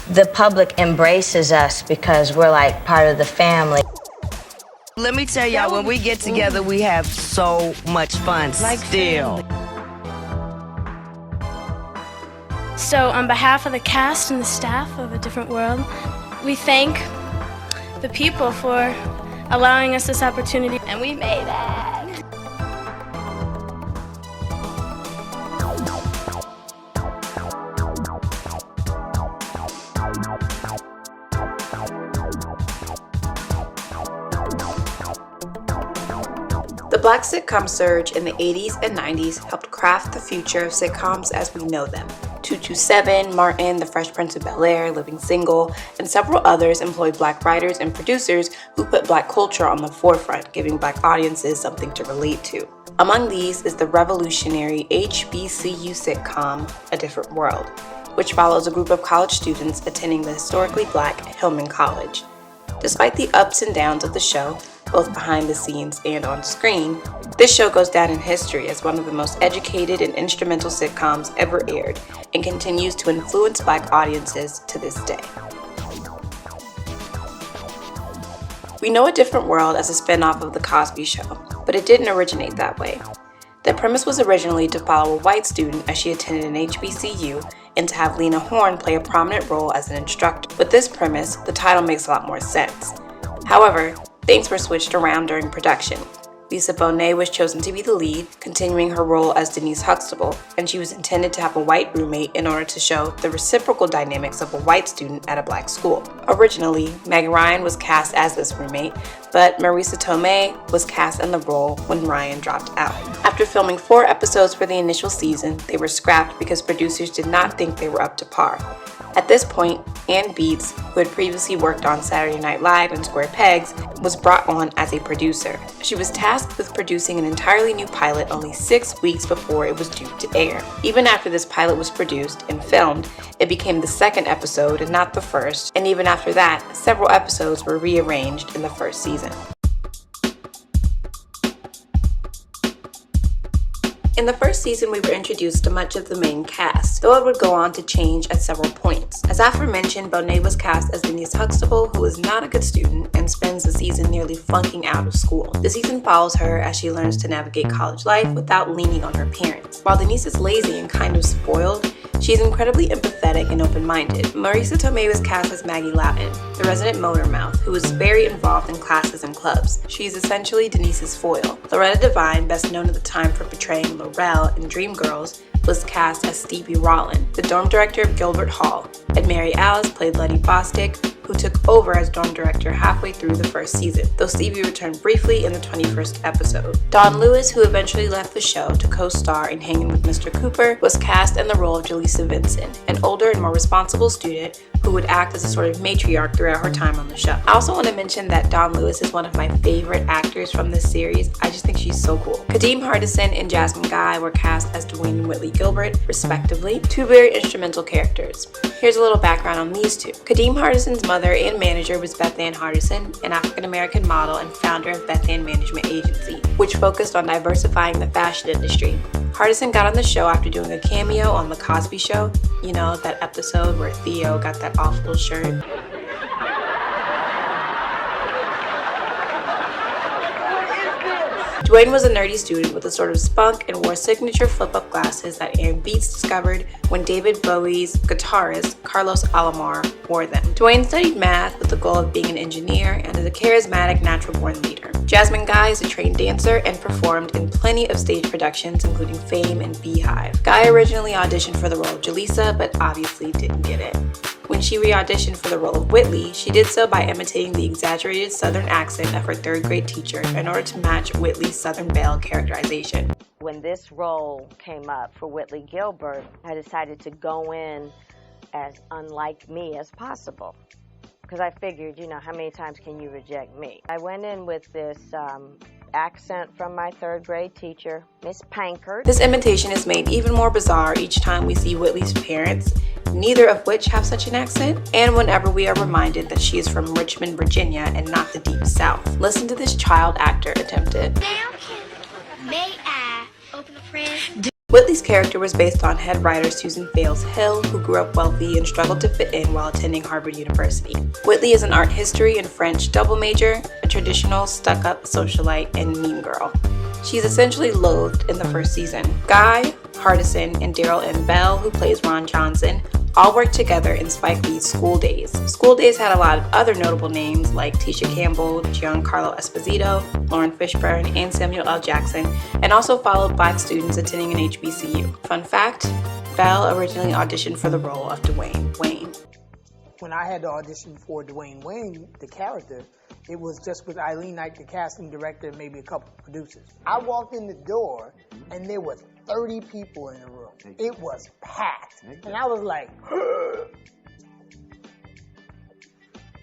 the public embraces us because we're like part of the family. Let me tell y'all, when we get together, we have so much fun still. So on behalf of the cast and the staff of A Different World, we thank the people for allowing us this opportunity, and we made it. The Black sitcom surge in the 80s and 90s helped craft the future of sitcoms as we know them. 227, Martin, The Fresh Prince of Bel-Air, Living Single, and several others employed Black writers and producers who put Black culture on the forefront, giving Black audiences something to relate to. Among these is the revolutionary HBCU sitcom A Different World, which follows a group of college students attending the historically Black Hillman College. Despite the ups and downs of the show, both behind the scenes and on screen, this show goes down in history as one of the most educated and instrumental sitcoms ever aired, and continues to influence Black audiences to this day. We know A Different World as a spin-off of The Cosby Show, but it didn't originate that way. The premise was originally to follow a white student as she attended an HBCU and to have Lena Horne play a prominent role as an instructor. With this premise, the title makes a lot more sense. However, things were switched around during production. Lisa Bonet was chosen to be the lead, continuing her role as Denise Huxtable, and she was intended to have a white roommate in order to show the reciprocal dynamics of a white student at a Black school. Originally, Meg Ryan was cast as this roommate, but Marisa Tomei was cast in the role when Ryan dropped out. After filming 4 episodes for the initial season, they were scrapped because producers did not think they were up to par. At this point, Ann Beats, who had previously worked on Saturday Night Live and Square Pegs, was brought on as a producer. She was tasked with producing an entirely new pilot only 6 weeks before it was due to air. Even after this pilot was produced and filmed, it became the 2nd episode and not the 1st, and even after that, several episodes were rearranged in the 1st season. In the 1st season, we were introduced to much of the main cast, though it would go on to change at several points. As aforementioned, Bonet was cast as Denise Huxtable, who is not a good student and spends the season nearly flunking out of school. The season follows her as she learns to navigate college life without leaning on her parents. While Denise is lazy and kind of spoiled, she is incredibly empathetic and open-minded. Marisa Tomei was cast as Maggie Loughton, the resident motor mouth, who is very involved in classes and clubs. She is essentially Denise's foil. Loretta Devine, best known at the time for portraying Laurel in Dreamgirls, was cast as Stevie Rollin, the dorm director of Gilbert Hall, and Mary Alice played Letty Bostick, who took over as dorm director halfway through the 1st season, though Stevie returned briefly in the 21st episode. Dawn Lewis, who eventually left the show to co-star in Hanging with Mr. Cooper, was cast in the role of Jaleesa Vincent, an older and more responsible student who would act as a sort of matriarch throughout her time on the show. I also want to mention that Dawn Lewis is one of my favorite actors from this series. I just think she's so cool. Kadeem Hardison and Jasmine Guy were cast as Dwayne and Whitley Gilbert, respectively, 2 very instrumental characters. Here's a little background on these 2. Kadeem Hardison's mother and manager was Beth Ann Hardison, an African-American model and founder of Beth Ann Management Agency, which focused on diversifying the fashion industry. Hardison got on the show after doing a cameo on The Cosby Show. You know, that episode where Theo got that awful shirt. Dwayne was a nerdy student with a sort of spunk and wore signature flip-up glasses that Ann Beats discovered when David Bowie's guitarist, Carlos Alomar, wore them. Dwayne studied math with the goal of being an engineer and is a charismatic, natural-born leader. Jasmine Guy is a trained dancer and performed in plenty of stage productions, including Fame and Beehive. Guy originally auditioned for the role of Jaleesa, but obviously didn't get it. When she re-auditioned for the role of Whitley, she did so by imitating the exaggerated Southern accent of her 3rd grade teacher in order to match Whitley's Southern Belle characterization. When this role came up for Whitley Gilbert, I decided to go in as unlike me as possible. Because I figured, you know, how many times can you reject me? I went in with this accent from my 3rd grade teacher, Miss Pankert. This imitation is made even more bizarre each time we see Whitley's parents, neither of which have such an accent, and whenever we are reminded that she is from Richmond, Virginia, and not the Deep South. Listen to this child actor attempt it. May I open a friend? Whitley's character was based on head writer Susan Fales Hill, who grew up wealthy and struggled to fit in while attending Harvard University. Whitley is an art history and French double major, a traditional stuck-up socialite, and mean girl. She's essentially loathed in the first season. Guy, Hardison, and Daryl M. Bell, who plays Ron Johnson, all worked together in Spike Lee's School Days. School Days had a lot of other notable names like Tisha Campbell, Giancarlo Esposito, Lauren Fishburne, and Samuel L. Jackson, and also followed Black students attending an HBCU. Fun fact, Bell originally auditioned for the role of Dwayne Wayne. When I had to audition for Dwayne Wayne, the character, it was just with Eileen Knight, the casting director, and maybe a couple of producers. I walked in the door, and there were 30 people in the room. It was packed. And I was like,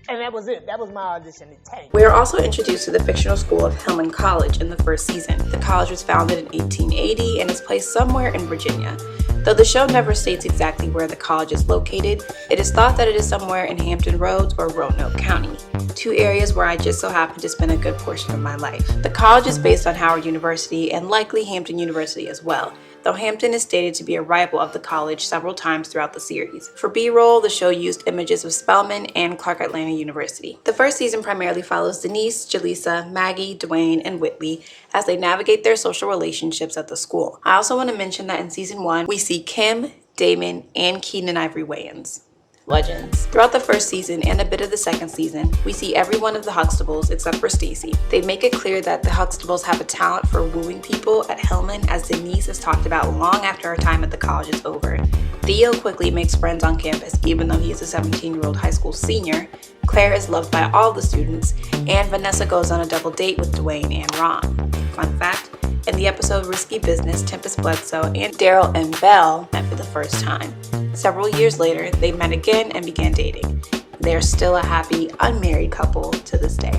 and that was it. That was my audition. It tanked. We are also introduced to the fictional school of Hillman College in the first season. The college was founded in 1880 and is placed somewhere in Virginia. Though the show never states exactly where the college is located, it is thought that it is somewhere in Hampton Roads or Roanoke County, two areas where I just so happen to spend a good portion of my life. The college is based on Howard University and likely Hampton University as well, though Hampton is stated to be a rival of the college several times throughout the series. For B-roll, the show used images of Spelman and Clark Atlanta University. The first season primarily follows Denise, Jaleesa, Maggie, Dwayne, and Whitley as they navigate their social relationships at the school. I also want to mention that in season 1, we see Kim, Damon, and Keenan Ivory Wayans. Legends. Throughout the first season and a bit of the second season, we see every one of the Huxtables except for Stacy. They make it clear that the Huxtables have a talent for wooing people at Hillman, as Denise is talked about long after her time at the college is over. Theo quickly makes friends on campus even though he is a 17-year-old high school senior. Claire is loved by all the students, and Vanessa goes on a double date with Dwayne and Ron. Fun fact, in the episode Risky Business, Tempest Bledsoe and Daryl and Bell met for the first time. Several years later, they met again and began dating. They are still a happy, unmarried couple to this day.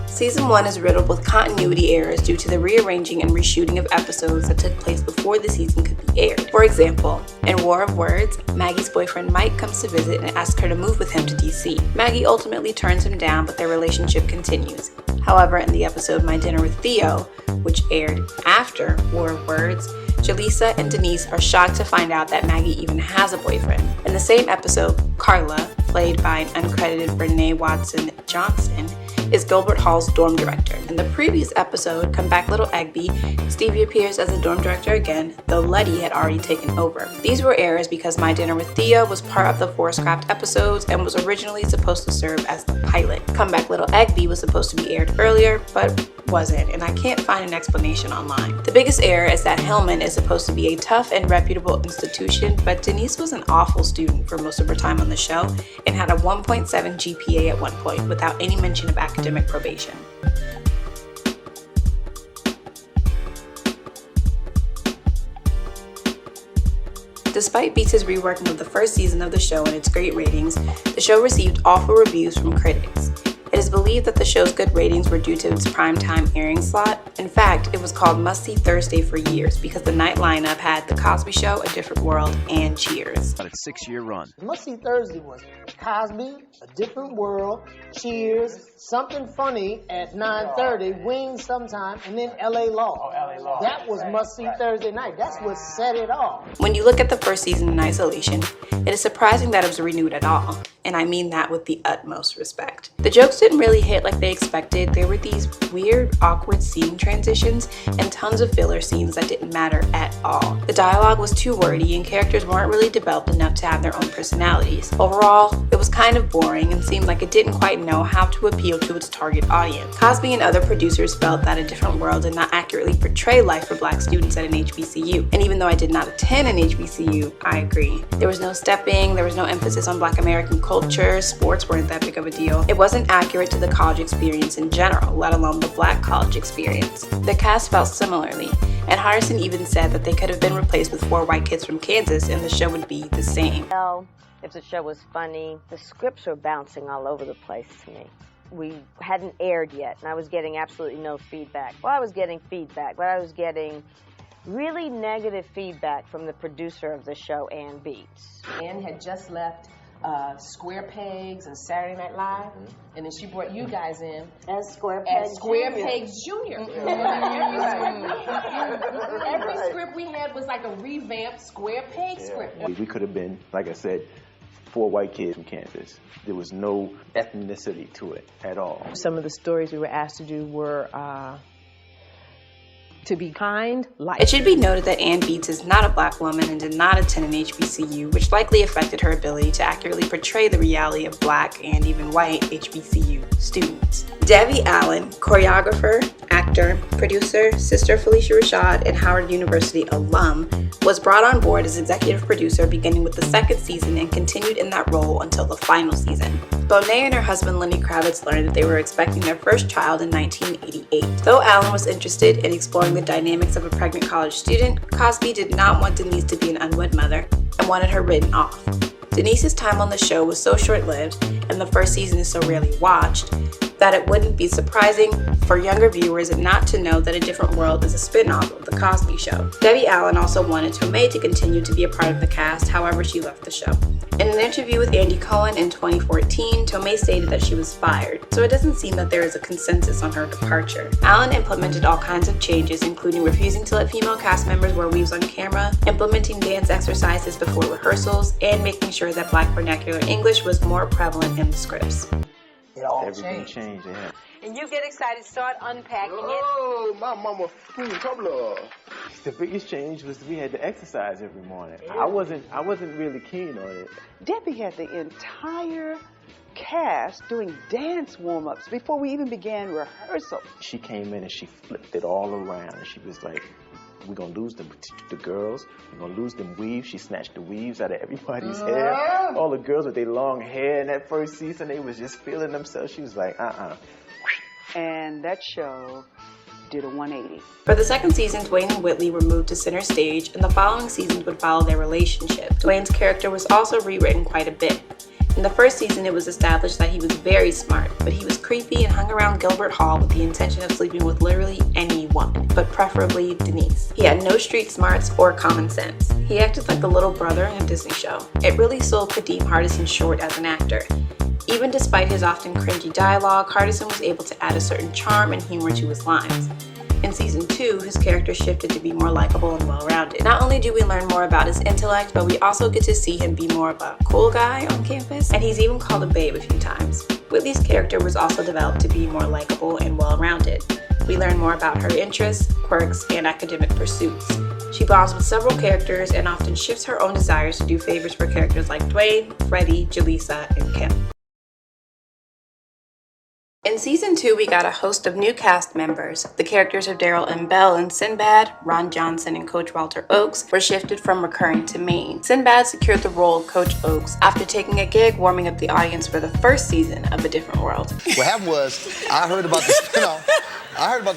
Season 1 is riddled with continuity errors due to the rearranging and reshooting of episodes that took place before the season could be aired. For example, in War of Words, Maggie's boyfriend Mike comes to visit and asks her to move with him to DC. Maggie ultimately turns him down, but their relationship continues. However, in the episode My Dinner with Theo, which aired after War of Words, Jaleesa and Denise are shocked to find out that Maggie even has a boyfriend. In the same episode, Carla, played by an uncredited Renee Watson Johnson, is Gilbert Hall's dorm director. In the previous episode, Come Back Little Egby, Stevie appears as the dorm director again, though Letty had already taken over. These were errors because My Dinner with Theo was part of the 4 scrapped episodes and was originally supposed to serve as the pilot. Come Back Little Egby was supposed to be aired earlier, but wasn't, and I can't find an explanation online. The biggest error is that Hillman is supposed to be a tough and reputable institution, but Denise was an awful student for most of her time on the show and had a 1.7 GPA at one point without any mention of academic probation. Despite Beats' reworking of the first season of the show and its great ratings, the show received awful reviews from critics. It is believed that the show's good ratings were due to its primetime airing slot. In fact, it was called Must See Thursday for years because the night lineup had The Cosby Show, A Different World, and Cheers. About a 6-year run. Must See Thursday was Cosby, A Different World, Cheers, Something Funny at 9:30, Wings sometime, and then LA Law. LA. That was Must See Thursday night. That's what set it off. When you look at the first season in isolation, it is surprising that it was renewed at all, and I mean that with the utmost respect. The jokes didn't really hit like they expected. There were these weird, awkward scene transitions and tons of filler scenes that didn't matter at all. The dialogue was too wordy and characters weren't really developed enough to have their own personalities. Overall, it was kind of boring and seemed like it didn't quite know how to appeal to its target audience. Cosby and other producers felt that A Different World did not accurately portray life for Black students at an HBCU. And even though I did not attend an HBCU, I agree. There was no stepping, there was no emphasis on Black American culture, sports weren't that big of a deal. It wasn't accurate to the college experience in general, let alone the Black college experience. The cast felt similarly, and Hardison even said that they could have been replaced with 4 white kids from Kansas and the show would be the same. Well, if the show was funny, the scripts were bouncing all over the place to me. We hadn't aired yet, and I was getting absolutely no feedback. Well, I was getting feedback, but I was getting really negative feedback from the producer of the show, Ann Beats. Ann had just left Square Pegs and Saturday Night Live, and then she brought you guys in As Square as Square Jr. Pegs Jr. Every script we had was like a revamped Square Peg script. We could have been, like I said, 4 white kids from Kansas. There was no ethnicity to it at all. Some of the stories we were asked to do were to be kind, light. It should be noted that Ann Beats is not a black woman and did not attend an HBCU, which likely affected her ability to accurately portray the reality of black and even white HBCU students. Debbie Allen, choreographer, actor, producer, Sister Felicia Rashad, and Howard University alum, was brought on board as executive producer beginning with the 2nd season and continued in that role until the final season. Bonet and her husband Lenny Kravitz learned that they were expecting their first child in 1988. Though Allen was interested in exploring the dynamics of a pregnant college student, Cosby did not want Denise to be an unwed mother and wanted her written off. Denise's time on the show was so short-lived, and the first season is so rarely watched, that it wouldn't be surprising for younger viewers not to know that A Different World is a spin-off of The Cosby Show. Debbie Allen also wanted Tomei to continue to be a part of the cast, however she left the show. In an interview with Andy Cohen in 2014, Tomei stated that she was fired, so it doesn't seem that there is a consensus on her departure. Allen implemented all kinds of changes, including refusing to let female cast members wear weaves on camera, implementing dance exercises before rehearsals, and making sure that black vernacular English was more prevalent in the scripts. It all Everything changed. yeah. And you get excited, start unpacking it. Oh, my mama, couple of. The biggest change was we had to exercise every morning. I wasn't really keen on it. Debbie had the entire cast doing dance warm-ups before we even began rehearsal. She came in and she flipped it all around, and she was like, we're going to lose the girls. We're going to lose them weaves. She snatched the weaves out of everybody's hair. All the girls with their long hair in that first season, they was just feeling themselves. She was like, And that show did a 180. For the 2nd season, Dwayne and Whitley were moved to center stage, and the following seasons would follow their relationship. Dwayne's character was also rewritten quite a bit. In the 1st season, it was established that he was very smart, but he was creepy and hung around Gilbert Hall with the intention of sleeping with literally any woman, but preferably Denise. He had no street smarts or common sense. He acted like the little brother in a Disney show. It really sold Kadeem Hardison short as an actor. Even despite his often cringy dialogue, Hardison was able to add a certain charm and humor to his lines. In season 2, his character shifted to be more likable and well-rounded. Not only do we learn more about his intellect, but we also get to see him be more of a cool guy on campus, and he's even called a babe a few times. Whitley's character was also developed to be more likable and well-rounded. We learn more about her interests, quirks, and academic pursuits. She bonds with several characters and often shifts her own desires to do favors for characters like Dwayne, Freddie, Jaleesa, and Kim. In season 2, we got a host of new cast members. The characters of Daryl M. Bell and Sinbad, Ron Johnson, and Coach Walter Oakes were shifted from recurring to main. Sinbad secured the role of Coach Oakes after taking a gig warming up the audience for the 1st season of A Different World. What happened was, I heard about the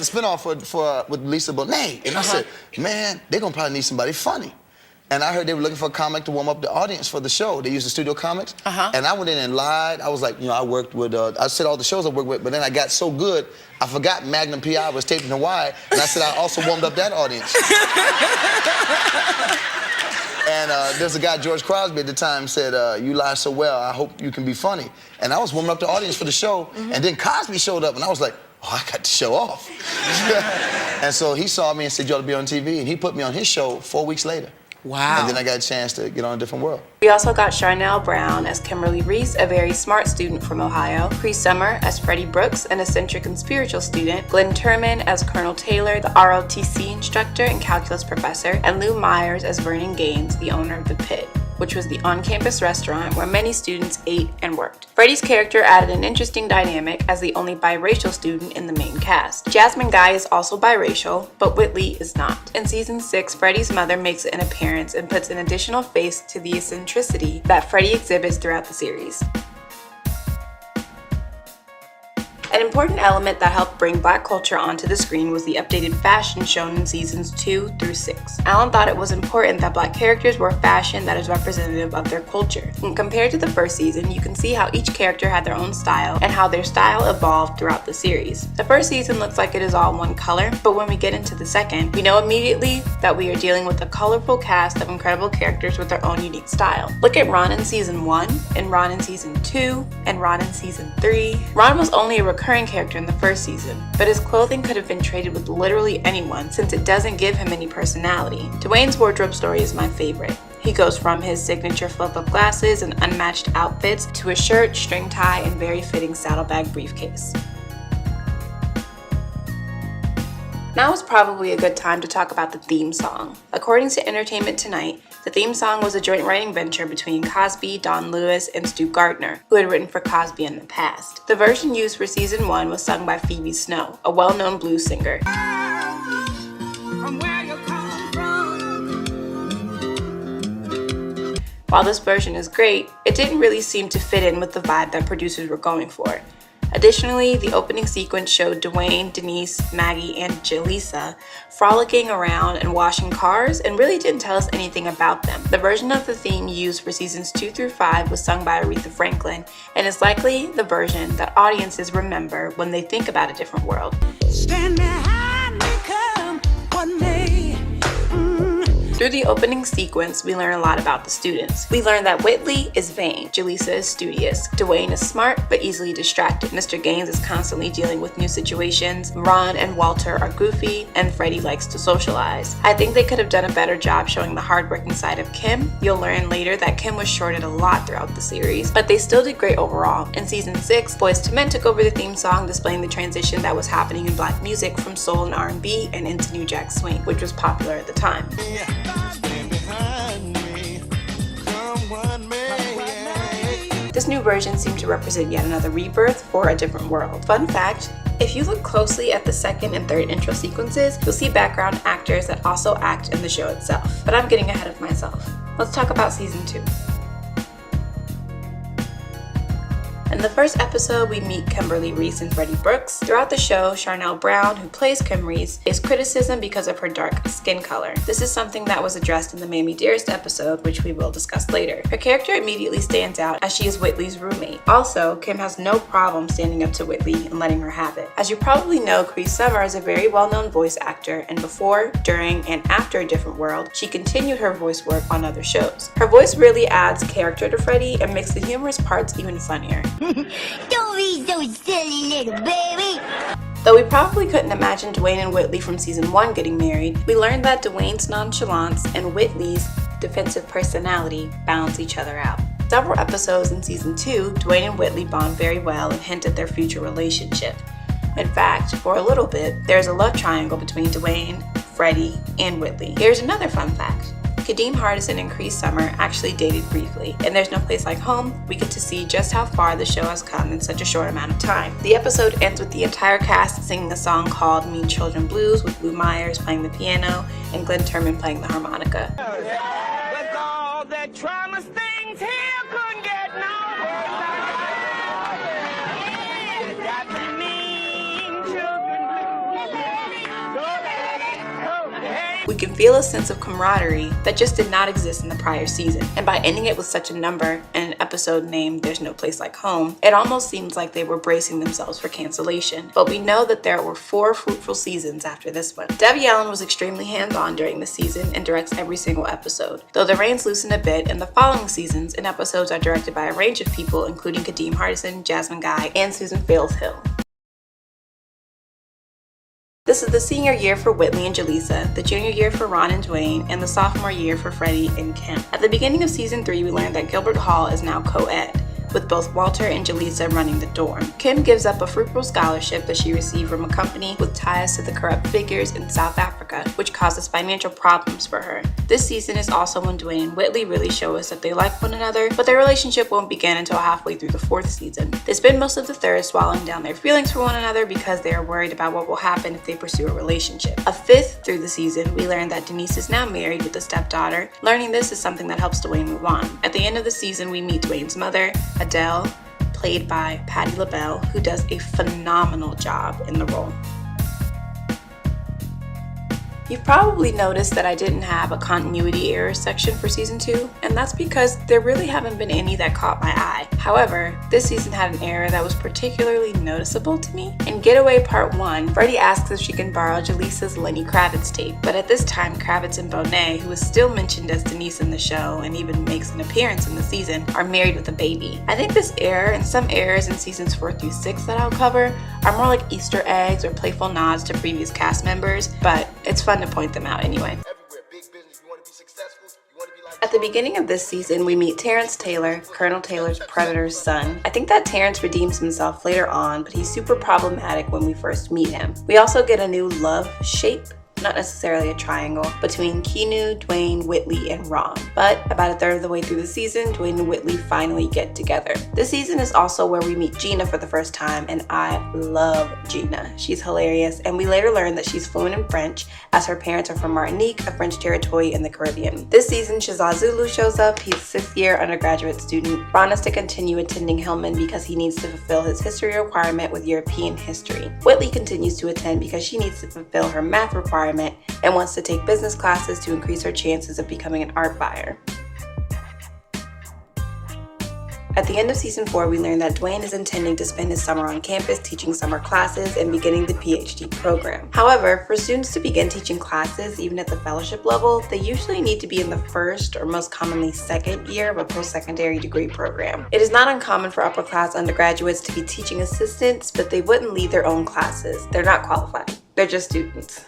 spinoff. With Lisa Bonet, and I said, man, they're gonna probably need somebody funny. And I heard they were looking for a comic to warm up the audience for the show. They used the studio comics. And I went in and lied. I was like, I worked with, I said all the shows I worked with, but then I got so good, I forgot Magnum P.I. was taped in Hawaii, and I said I also warmed up that audience. And there's a guy, George Crosby, at the time said, you lie so well, I hope you can be funny. And I was warming up the audience for the show, and then Cosby showed up, and I was like, I got to show off. And so he saw me and said, you ought to be on TV, and he put me on his show 4 weeks later. Wow. And then I got a chance to get on A Different World. We also got Charnel Brown as Kimberly Reese, a very smart student from Ohio, Cree Summer as Freddie Brooks, an eccentric and spiritual student, Glenn Turman as Colonel Taylor, the ROTC instructor and calculus professor, and Lou Myers as Vernon Gaines, the owner of The Pit, which was the on-campus restaurant where many students ate and worked. Freddie's character added an interesting dynamic as the only biracial student in the main cast. Jasmine Guy is also biracial, but Whitley is not. In season 6, Freddie's mother makes an appearance and puts an additional face to the eccentricity that Freddie exhibits throughout the series. An important element that helped bring Black culture onto the screen was the updated fashion shown in seasons 2 through 6. Alan thought it was important that Black characters wore fashion that is representative of their culture. And compared to the first season, you can see how each character had their own style and how their style evolved throughout the series. The first season looks like it is all one color, but when we get into the second, we know immediately that we are dealing with a colorful cast of incredible characters with their own unique style. Look at Ron in season 1, and Ron in season 2, and Ron in season 3. Ron was only a recurring character in the first season, but his clothing could have been traded with literally anyone since it doesn't give him any personality. Dwayne's wardrobe story is my favorite. He goes from his signature flip-up glasses and unmatched outfits to a shirt, string tie, and very fitting saddlebag briefcase. Now is probably a good time to talk about the theme song. According to Entertainment Tonight, the theme song was a joint writing venture between Cosby, Don Lewis, and Stu Gardner, who had written for Cosby in the past. The version used for season 1 was sung by Phoebe Snow, a well-known blues singer. While this version is great, it didn't really seem to fit in with the vibe that producers were going for. Additionally, the opening sequence showed Dwayne, Denise, Maggie, and Jaleesa frolicking around and washing cars and really didn't tell us anything about them. The version of the theme used for seasons 2 through 5 was sung by Aretha Franklin and is likely the version that audiences remember when they think about a different world. Stand behind me, come what may. Through the opening sequence, we learn a lot about the students. We learn that Whitley is vain, Jaleesa is studious, Dwayne is smart but easily distracted, Mr. Gaines is constantly dealing with new situations, Ron and Walter are goofy, and Freddie likes to socialize. I think they could have done a better job showing the hardworking side of Kim. You'll learn later that Kim was shorted a lot throughout the series, but they still did great overall. In season 6, Boyz II Men took over the theme song, displaying the transition that was happening in Black music from soul and R&B and into New Jack Swing, which was popular at the time. This new version seemed to represent yet another rebirth for a different world. Fun fact, if you look closely at the second and third intro sequences, you'll see background actors that also act in the show itself. But I'm getting ahead of myself. Let's talk about season 2. In the first episode, we meet Kimberly Reese and Freddie Brooks. Throughout the show, Charnel Brown, who plays Kim Reese, is criticism because of her dark skin color. This is something that was addressed in the Mamie Dearest episode, which we will discuss later. Her character immediately stands out as she is Whitley's roommate. Also, Kim has no problem standing up to Whitley and letting her have it. As you probably know, Cree Summer is a very well-known voice actor, and before, during, and after A Different World, she continued her voice work on other shows. Her voice really adds character to Freddie and makes the humorous parts even funnier. Don't be so silly, little baby. Though we probably couldn't imagine Dwayne and Whitley from season 1 getting married, we learned that Dwayne's nonchalance and Whitley's defensive personality balance each other out. Several episodes in season 2, Dwayne and Whitley bond very well and hint at their future relationship. In fact, for a little bit, there's a love triangle between Dwayne, Freddie, and Whitley. Here's another fun fact. Kadeem Hardison and Cree Summer actually dated briefly. In There's No Place Like Home, we get to see just how far the show has come in such a short amount of time. The episode ends with the entire cast singing a song called Mean Children Blues with Lou Myers playing the piano and Glenn Turman playing the harmonica. With all that trauma things here couldn't get We can feel a sense of camaraderie that just did not exist in the prior season, and by ending it with such a number and an episode named There's No Place Like Home, it almost seems like they were bracing themselves for cancellation. But we know that there were 4 fruitful seasons after this one. Debbie Allen was extremely hands-on during the season and directs every single episode, though the reins loosened a bit in the following seasons, and episodes are directed by a range of people including Kadeem Hardison, Jasmine Guy, and Susan Fails-Hill. This is the senior year for Whitley and Jaleesa, the junior year for Ron and Dwayne, and the sophomore year for Freddie and Kim. At the beginning of season 3, we learned that Gilbert Hall is now co-ed, with both Walter and Jaleesa running the dorm. Kim gives up a fruitful scholarship that she received from a company with ties to the corrupt figures in South Africa, which causes financial problems for her. This season is also when Dwayne and Whitley really show us that they like one another, but their relationship won't begin until halfway through the 4th season. They spend most of the 3rd swallowing down their feelings for one another because they are worried about what will happen if they pursue a relationship. A 5th through the season, we learn that Denise is now married with a stepdaughter. Learning this is something that helps Dwayne move on. At the end of the season, we meet Dwayne's mother, Adele, played by Patti LaBelle, who does a phenomenal job in the role. You've probably noticed that I didn't have a continuity error section for season 2, and that's because there really haven't been any that caught my eye. However, this season had an error that was particularly noticeable to me. In Getaway Part 1, Freddie asks if she can borrow Jaleesa's Lenny Kravitz tape, but at this time Kravitz and Bonet, who is still mentioned as Denise in the show and even makes an appearance in the season, are married with a baby. I think this error and some errors in seasons 4 through 6 that I'll cover are more like Easter eggs or playful nods to previous cast members, but it's fun to point them out anyway. At the beginning of this season, we meet Terrence Taylor, Colonel Taylor's Predator's son. I think that Terrence redeems himself later on, but he's super problematic when we first meet him. We also get a new love shape, not necessarily a triangle, between Keanu, Dwayne, Whitley, and Ron. But about a third of the way through the season, Dwayne and Whitley finally get together. This season is also where we meet Gina for the first time, and I love Gina. She's hilarious, and we later learn that she's fluent in French, as her parents are from Martinique, a French territory in the Caribbean. This season, Shazaa Zulu shows up. He's a 6th year undergraduate student. Ron has to continue attending Hillman because he needs to fulfill his history requirement with European history. Whitley continues to attend because she needs to fulfill her math requirement and wants to take business classes to increase her chances of becoming an art buyer. At the end of season 4, we learn that Dwayne is intending to spend his summer on campus teaching summer classes and beginning the PhD program. However, for students to begin teaching classes, even at the fellowship level, they usually need to be in the first or most commonly 2nd year of a post-secondary degree program. It is not uncommon for upper-class undergraduates to be teaching assistants, but they wouldn't lead their own classes. They're not qualified. They're just students.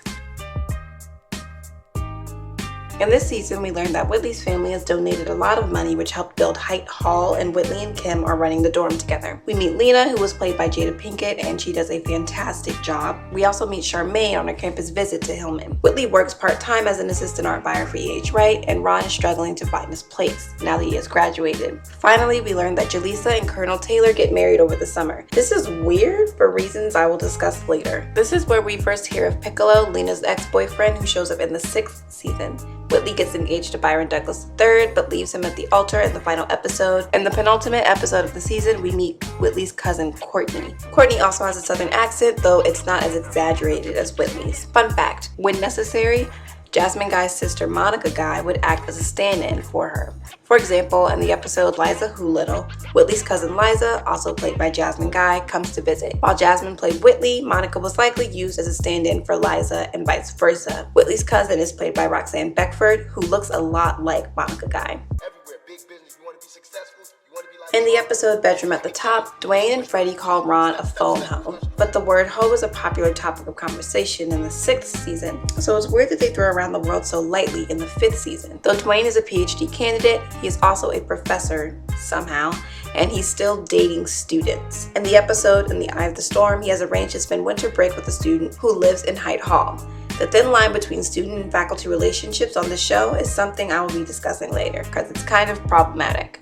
In this season, we learned that Whitley's family has donated a lot of money, which helped build Height Hall, and Whitley and Kim are running the dorm together. We meet Lena, who was played by Jada Pinkett, and she does a fantastic job. We also meet Charmaine on her campus visit to Hillman. Whitley works part-time as an assistant art buyer for E.H. Wright, and Ron is struggling to find his place now that he has graduated. Finally, we learned that Jaleesa and Colonel Taylor get married over the summer. This is weird for reasons I will discuss later. This is where we first hear of Piccolo, Lena's ex-boyfriend, who shows up in the 6th season. Whitley gets engaged to Byron Douglas III, but leaves him at the altar in the final episode. In the penultimate episode of the season, we meet Whitley's cousin, Courtney. Courtney also has a southern accent, though it's not as exaggerated as Whitley's. Fun fact, when necessary, Jasmine Guy's sister Monica Guy would act as a stand-in for her. For example, in the episode Liza Who Little, Whitley's cousin Liza, also played by Jasmine Guy, comes to visit. While Jasmine played Whitley, Monica was likely used as a stand-in for Liza and vice versa. Whitley's cousin is played by Roxanne Beckford, who looks a lot like Monica Guy. In the episode Bedroom at the Top, Dwayne and Freddie call Ron a phone hoe, but the word hoe is a popular topic of conversation in the 6th season, so it's weird that they throw around the word so lightly in the 5th season. Though Dwayne is a PhD candidate, he is also a professor, somehow, and he's still dating students. In the episode In the Eye of the Storm, he has arranged to spend winter break with a student who lives in Height Hall. The thin line between student and faculty relationships on the show is something I will be discussing later, because it's kind of problematic.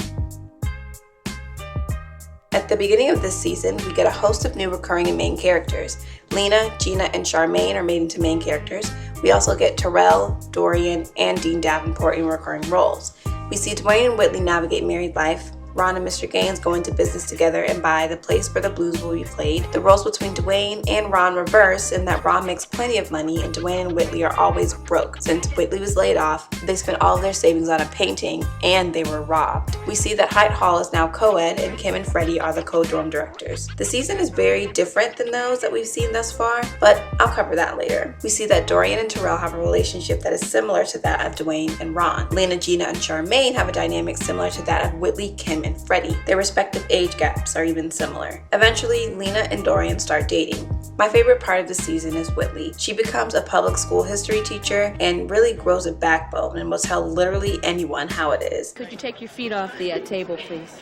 At the beginning of this season, we get a host of new recurring and main characters. Lena, Gina, and Charmaine are made into main characters. We also get Terrell, Dorian, and Dean Davenport in recurring roles. We see Dwayne and Whitley navigate married life. Ron and Mr. Gaines go into business together and buy the place where the blues will be played. The roles between Dwayne and Ron reverse in that Ron makes plenty of money and Dwayne and Whitley are always broke. Since Whitley was laid off, they spent all of their savings on a painting and they were robbed. We see that Height Hall is now co-ed and Kim and Freddie are the co-dorm directors. The season is very different than those that we've seen thus far, but I'll cover that later. We see that Dorian and Terrell have a relationship that is similar to that of Dwayne and Ron. Lena, Gina, and Charmaine have a dynamic similar to that of Whitley, Kim, and Freddie. Their respective age gaps are even similar. Eventually, Lena and Dorian start dating. My favorite part of the season is Whitley. She becomes a public school history teacher and really grows a backbone and will tell literally anyone how it is. Could you take your feet off the table, please?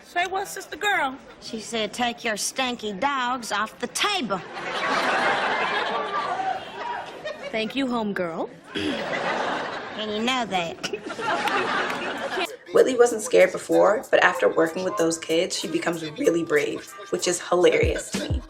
Say what, sister girl? She said, take your stanky dogs off the table. Thank you, homegirl. And you know that. Whitley wasn't scared before, but after working with those kids, she becomes really brave, which is hilarious to me.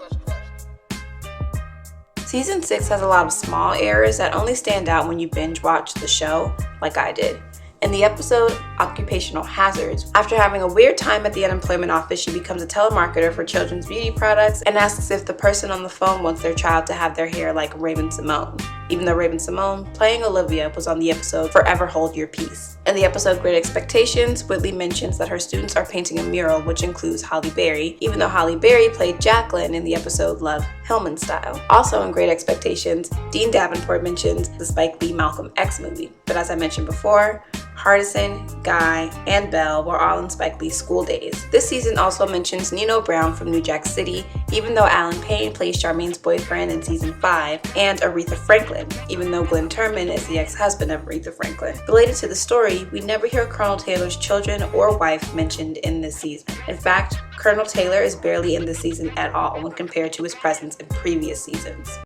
Season 6 has a lot of small errors that only stand out when you binge watch the show, like I did. In the episode Occupational Hazards, after having a weird time at the unemployment office, she becomes a telemarketer for children's beauty products and asks if the person on the phone wants their child to have their hair like Raven-Symoné, even though Raven-Symoné, playing Olivia, was on the episode Forever Hold Your Peace. In the episode Great Expectations, Whitley mentions that her students are painting a mural which includes Halle Berry, even though Halle Berry played Jacqueline in the episode Love, Hillman Style. Also in Great Expectations, Dean Davenport mentions the Spike Lee Malcolm X movie. But as I mentioned before, Hardison, Guy, and Belle were all in Spike Lee's School Days. This season also mentions Nino Brown from New Jack City, even though Alan Payne plays Charmaine's boyfriend in season 5, and Aretha Franklin, even though Glenn Turman is the ex-husband of Aretha Franklin. Related to the story, we never hear Colonel Taylor's children or wife mentioned in this season. In fact, Colonel Taylor is barely in this season at all when compared to his presence in previous seasons.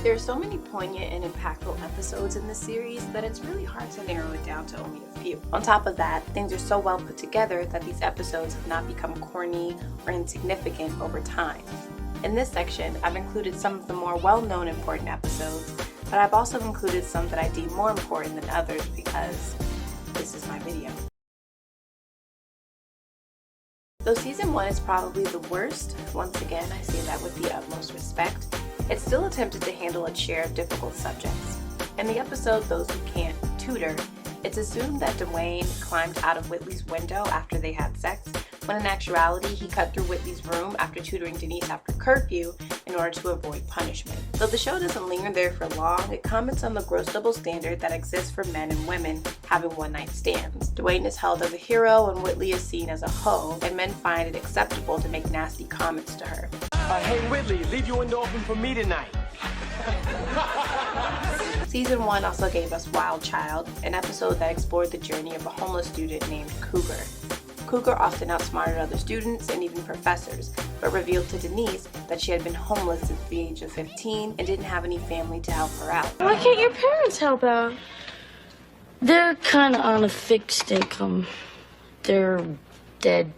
There are so many poignant and impactful episodes in this series that it's really hard to narrow it down to only a few. On top of that, things are so well put together that these episodes have not become corny or insignificant over time. In this section, I've included some of the more well-known important episodes, but I've also included some that I deem more important than others because this is my video. Though season 1 is probably the worst, once again I say that with the utmost respect, it still attempted to handle its share of difficult subjects. In the episode Those Who Can't Tutor, it's assumed that Dwayne climbed out of Whitley's window after they had sex, when in actuality he cut through Whitley's room after tutoring Denise after curfew in order to avoid punishment. Though the show doesn't linger there for long, it comments on the gross double standard that exists for men and women having one-night stands. Dwayne is held as a hero and Whitley is seen as a hoe, and men find it acceptable to make nasty comments to her. Hey Whitley, leave your window open for me tonight. Season 1 also gave us Wild Child, an episode that explored the journey of a homeless student named Cougar. Cougar often outsmarted other students and even professors, but revealed to Denise that she had been homeless since the age of 15 and didn't have any family to help her out. Why can't your parents help out? They're kind of on a fixed income. They're dead.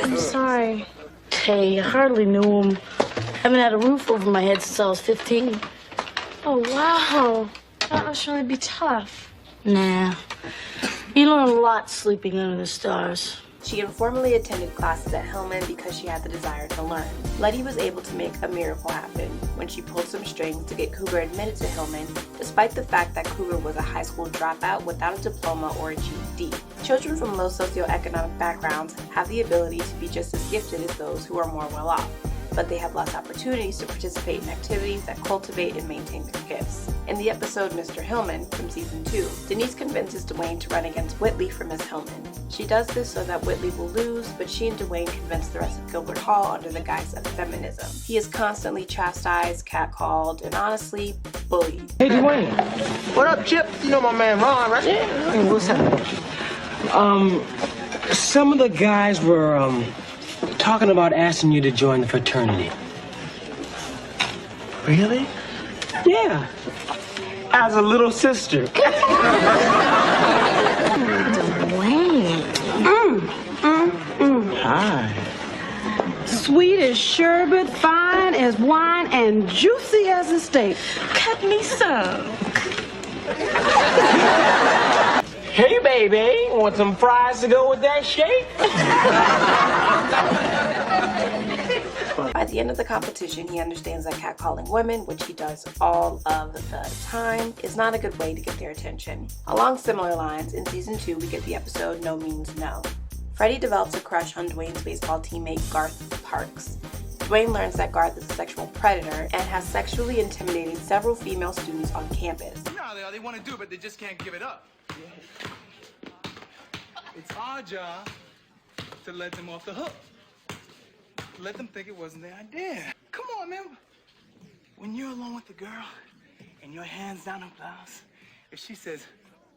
I'm sorry. Hey, I hardly knew them. Haven't had a roof over my head since I was 15. Oh, wow. That must really be tough. Nah. You learn a lot sleeping under the stars. She informally attended classes at Hillman because she had the desire to learn. Letty was able to make a miracle happen when she pulled some strings to get Cougar admitted to Hillman, despite the fact that Cougar was a high school dropout without a diploma or a GED. Children from low socioeconomic backgrounds have the ability to be just as gifted as those who are more well off, but they have less opportunities to participate in activities that cultivate and maintain their gifts. In the episode Mr. Hillman from season 2, Denise convinces Dwayne to run against Whitley for Miss Hillman. She does this so that Whitley will lose, but she and Dwayne convince the rest of Gilbert Hall under the guise of feminism. He is constantly chastised, catcalled, and honestly, bullied. Hey Dwayne. What up, Chip? You know my man Ron, right? Yeah. Hey, what's happening? Some of the guys were, talking about asking you to join the fraternity. Really? Yeah. As a little sister. Hi. Sweet as sherbet, fine as wine, and juicy as a steak. Cut me some. Hey, baby, want some fries to go with that shake? By the end of the competition, he understands that catcalling women, which he does all of the time, is not a good way to get their attention. Along similar lines, in season 2, we get the episode No Means No. Freddie develops a crush on Dwayne's baseball teammate Garth Parks. Dwayne learns that Garth is a sexual predator and has sexually intimidated several female students on campus. You know how they want to do it, but they just can't give it up. It's our job to let them off the hook. Let them think it wasn't their idea. Come on, man. When you're alone with the girl and your hand's down her blouse, if she says,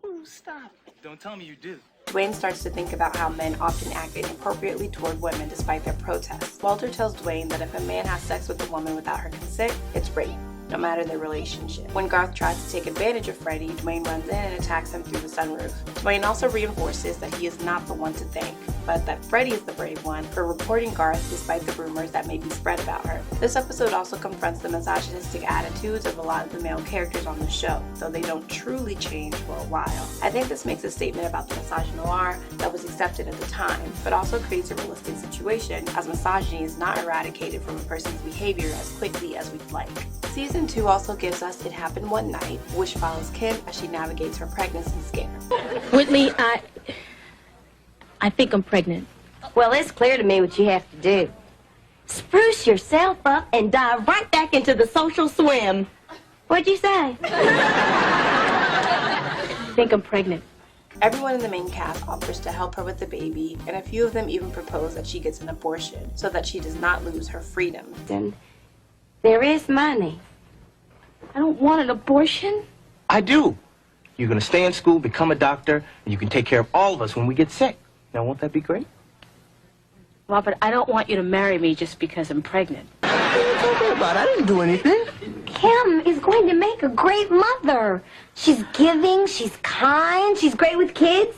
ooh, stop, don't tell me you do. Dwayne starts to think about how men often act inappropriately toward women despite their protests. Walter tells Dwayne that if a man has sex with a woman without her consent, it's rape. no matter their relationship. When Garth tries to take advantage of Freddie, Dwayne runs in and attacks him through the sunroof. Dwayne also reinforces that he is not the one to thank, but that Freddie is the brave one for reporting Garth despite the rumors that may be spread about her. This episode also confronts the misogynistic attitudes of a lot of the male characters on the show, though they don't truly change for a while. I think this makes a statement about the misogynoir that was accepted at the time, but also creates a realistic situation, as misogyny is not eradicated from a person's behavior as quickly as we'd like. Season 2 also gives us It Happened One Night, which follows Kim as she navigates her pregnancy scare. Whitley, I think I'm pregnant. Well, it's clear to me what you have to do. Spruce yourself up and dive right back into the social swim. What'd you say? I think I'm pregnant. Everyone in the main cast offers to help her with the baby, and a few of them even propose that she gets an abortion so that she does not lose her freedom. Then there is money. I don't want an abortion. I do. You're going to stay in school, become a doctor, and you can take care of all of us when we get sick. Now, won't that be great? Robert, I don't want you to marry me just because I'm pregnant. What are you talking about? I didn't do anything. Kim is going to make a great mother. She's giving, she's kind, she's great with kids.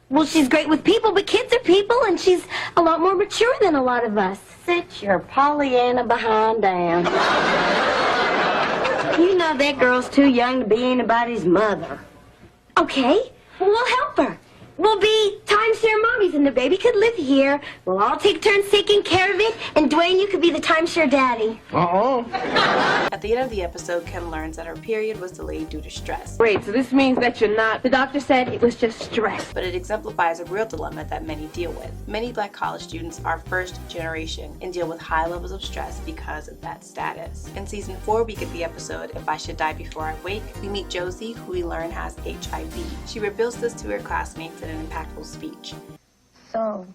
Well, she's great with people, but kids are people, and she's a lot more mature than a lot of us. Sit your Pollyanna behind down. You know that girl's too young to be anybody's mother. Okay, well, we'll help her. We'll be timeshare mommies, and the baby could live here. We'll all take turns taking care of it, and Dwayne, you could be the timeshare daddy. At the end of the episode, Kim learns that her period was delayed due to stress. Great, so this means that you're not... The doctor said it was just stress. But it exemplifies a real dilemma that many deal with. Many Black college students are first generation and deal with high levels of stress because of that status. In season 4, we get the episode If I Should Die Before I Wake. We meet Josie, who we learn has HIV. She reveals this to her classmates in an impactful speech. So,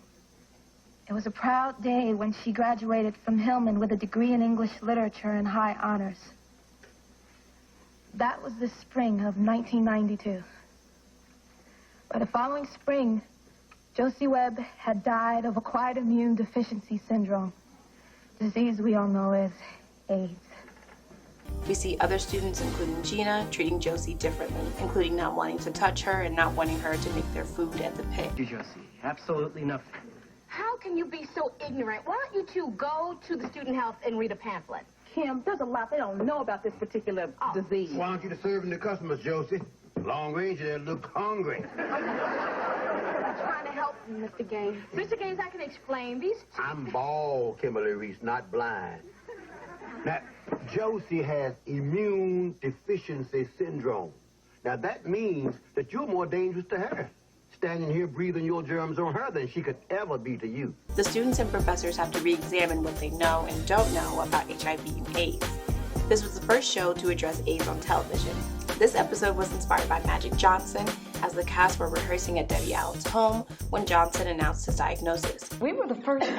it was a proud day when she graduated from Hillman with a degree in English literature and high honors. That was the spring of 1992. By the following spring, Josie Webb had died of acquired immune deficiency syndrome, disease we all know as AIDS. We see other students, including Gina, treating Josie differently, including not wanting to touch her and not wanting her to make their food at the pit. You, Josie, absolutely nothing. How can you be so ignorant? Why don't you two go to the student house and read a pamphlet? Kim, there's a lot they don't know about this particular disease. Why don't you serving the customers, Josie? Long range, they look hungry. I'm trying to help you, Mr. Gaines. Mr. Gaines, I can explain. These two... I'm bald, Kimberly Reese, not blind. Now, Josie has immune deficiency syndrome. Now, that means that you're more dangerous to her, standing here breathing your germs on her than she could ever be to you. The students and professors have to re-examine what they know and don't know about HIV and AIDS. This was the first show to address AIDS on television. This episode was inspired by Magic Johnson, as the cast were rehearsing at Debbie Allen's home when Johnson announced his diagnosis. We were the first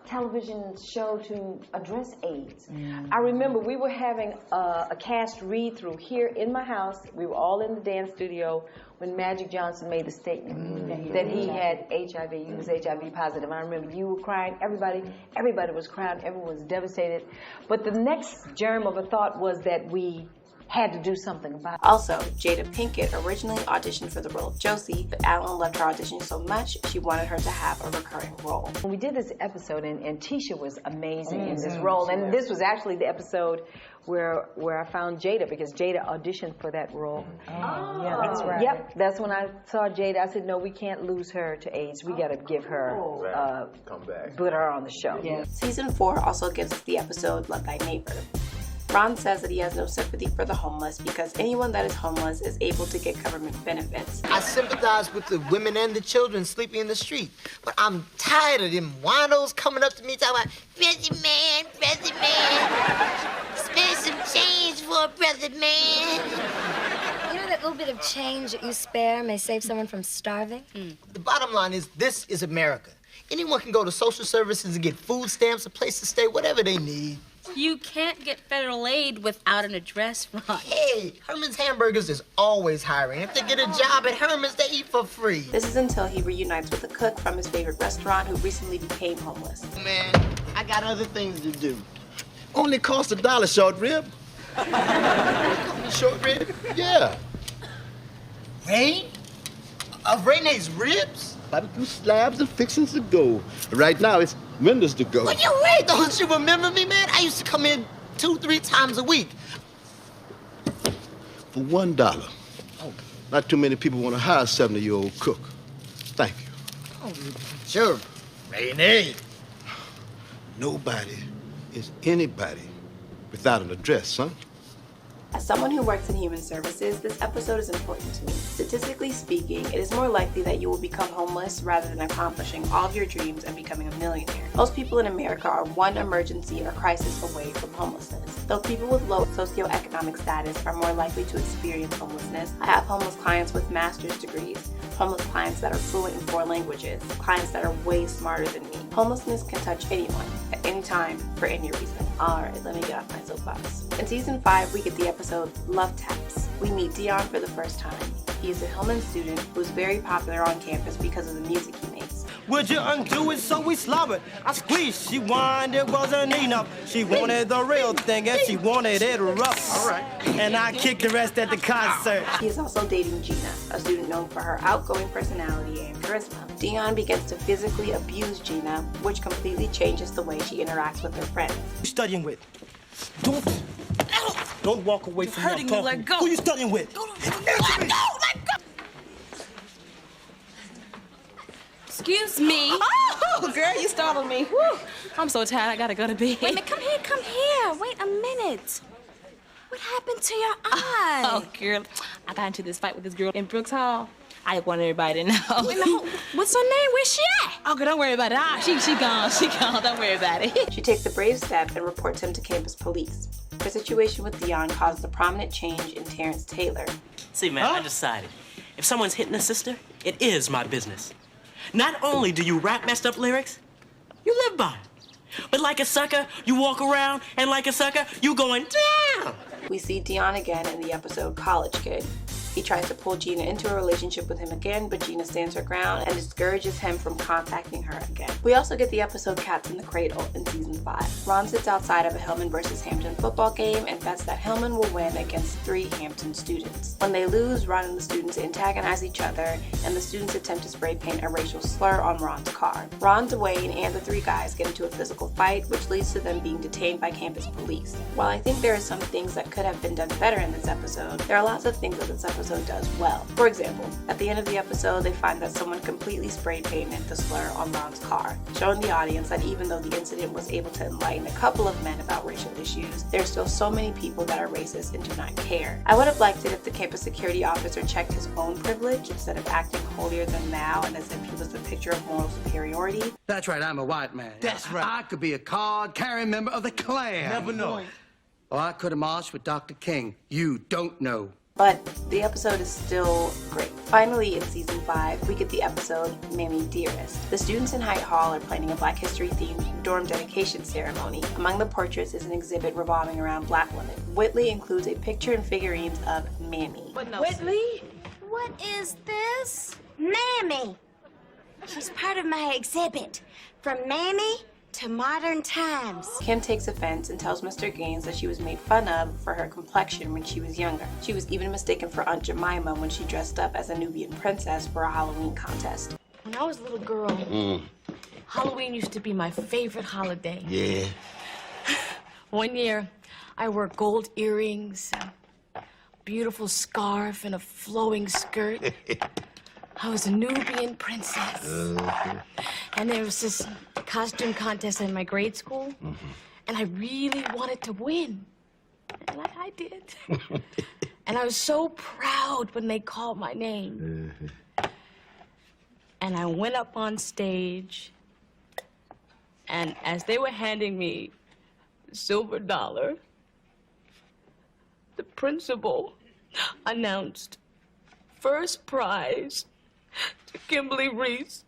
television show to address AIDS. I remember we were having a cast read-through here in my house. We were all in the dance studio when Magic Johnson made the statement that he had HIV. He was HIV positive. I remember you were crying. Everybody was crying. Everyone was devastated. But the next germ of a thought was that we had to do something about it. Also, Jada Pinkett originally auditioned for the role of Josie, but Alan loved her audition so much, she wanted her to have a recurring role. When we did this episode, and Tisha was amazing in this role, and this was actually the episode where I found Jada, because Jada auditioned for that role. Yeah, that's right. Yep, that's when I saw Jada. I said, no, we can't lose her to AIDS. We got to give her, come back, put her on the show. Yeah. Season 4 also gives us the episode Love Thy Neighbor. Ron says that he has no sympathy for the homeless because anyone that is homeless is able to get government benefits. I sympathize with the women and the children sleeping in the street, but I'm tired of them winos coming up to me talking about, brother man, spend some change for a brother man. You know that little bit of change that you spare may save someone from starving? The bottom line is, this is America. Anyone can go to social services and get food stamps, a place to stay, whatever they need. You can't get federal aid without an address, Ron. Hey, Herman's Hamburgers is always hiring. If they get a job at Herman's, they eat for free. This is until he reunites with a cook from his favorite restaurant who recently became homeless. Man, I got other things to do. Only cost $1 short rib. Short rib? Yeah. Rain? Of Renee's ribs? Barbecue slabs and fixings to go. Right now, it's windows to go. Well, you wait, don't you remember me, man? I used to come in 2-3 times a week. For $1. Not too many people want to hire a 70-year-old cook. Thank you. Oh, sure, Renee. Nobody is anybody without an address, son. As someone who works in human services, this episode is important to me. Statistically speaking, it is more likely that you will become homeless rather than accomplishing all of your dreams and becoming a millionaire. Most people in America are one emergency or crisis away from homelessness. Though people with low socioeconomic status are more likely to experience homelessness, I have homeless clients with master's degrees, homeless clients that are fluent in 4 languages, clients that are way smarter than me. Homelessness can touch anyone, at any time, for any reason. Alright, let me get off my soapbox. In season 5, we get the episode Love Taps. We meet Dion for the first time. He is a Hillman student who is very popular on campus because of the music he makes. Would you undo it so we slobbered? I squeezed, she whined, it wasn't enough. She wanted the real thing and she wanted it rough. All right. And I kicked the rest at the concert. He is also dating Gina, a student known for her outgoing personality and charisma. Dion begins to physically abuse Gina, which completely changes the way she interacts with her friends. Who you studying with? Don't walk away from me. Hurting me, let go. Who you studying with? Let go! Excuse me. Oh, girl, you startled me. Whew. I'm so tired, I gotta go to bed. Wait a minute, come here. Wait a minute. What happened to your eye? Oh, girl, I got into this fight with this girl in Brooks Hall. I want everybody to know. Wait a minute, what's her name? Where's she at? Oh, girl, don't worry about it. She gone. Don't worry about it. She takes the brave step and reports him to campus police. Her situation with Dion caused a prominent change in Terrence Taylor. See, man, I decided. If someone's hitting a sister, it is my business. Not only do you rap messed up lyrics, you live by it. But like a sucker, you walk around, and like a sucker, you going down. We see Dion again in the episode College Kid. He tries to pull Gina into a relationship with him again, but Gina stands her ground and discourages him from contacting her again. We also get the episode Cats in the Cradle in season 5. Ron sits outside of a Hillman versus Hampton football game and bets that Hillman will win against 3 Hampton students. When they lose, Ron and the students antagonize each other, and the students attempt to spray paint a racial slur on Ron's car. Ron, Dwayne, and the 3 guys get into a physical fight, which leads to them being detained by campus police. While I think there are some things that could have been done better in this episode, there are lots of things that this episode does well. For example, at the end of the episode, they find that someone completely spray painted the slur on Ron's car, showing the audience that even though the incident was able to enlighten a couple of men about racial issues, there's still so many people that are racist and do not care. I would have liked it if the campus security officer checked his own privilege instead of acting holier than thou and as if he was a picture of moral superiority. That's right, I'm a white man. That's right. I could be a card-carrying member of the Klan. Never know. Or I could have marched with Dr. King. You don't know. But the episode is still great. Finally, in season 5, we get the episode Mammy Dearest. The students in Height Hall are planning a Black History-themed dorm dedication ceremony. Among the portraits is an exhibit revolving around Black women. Whitley includes a picture and figurines of Mammy. Whitley? What is this? Mammy. She's part of my exhibit. From Mammy to modern times. Kim takes offense and tells Mr. Gaines that she was made fun of for her complexion when she was younger. She was even mistaken for Aunt Jemima when she dressed up as a Nubian princess for a Halloween contest. When I was a little girl, Halloween used to be my favorite holiday. Yeah. One year, I wore gold earrings, a beautiful scarf, and a flowing skirt. I was a Nubian princess. And there was this costume contest in my grade school, and I really wanted to win. And I did. And I was so proud when they called my name. And I went up on stage, and as they were handing me the silver dollar, the principal announced first prize to Kimberly Reese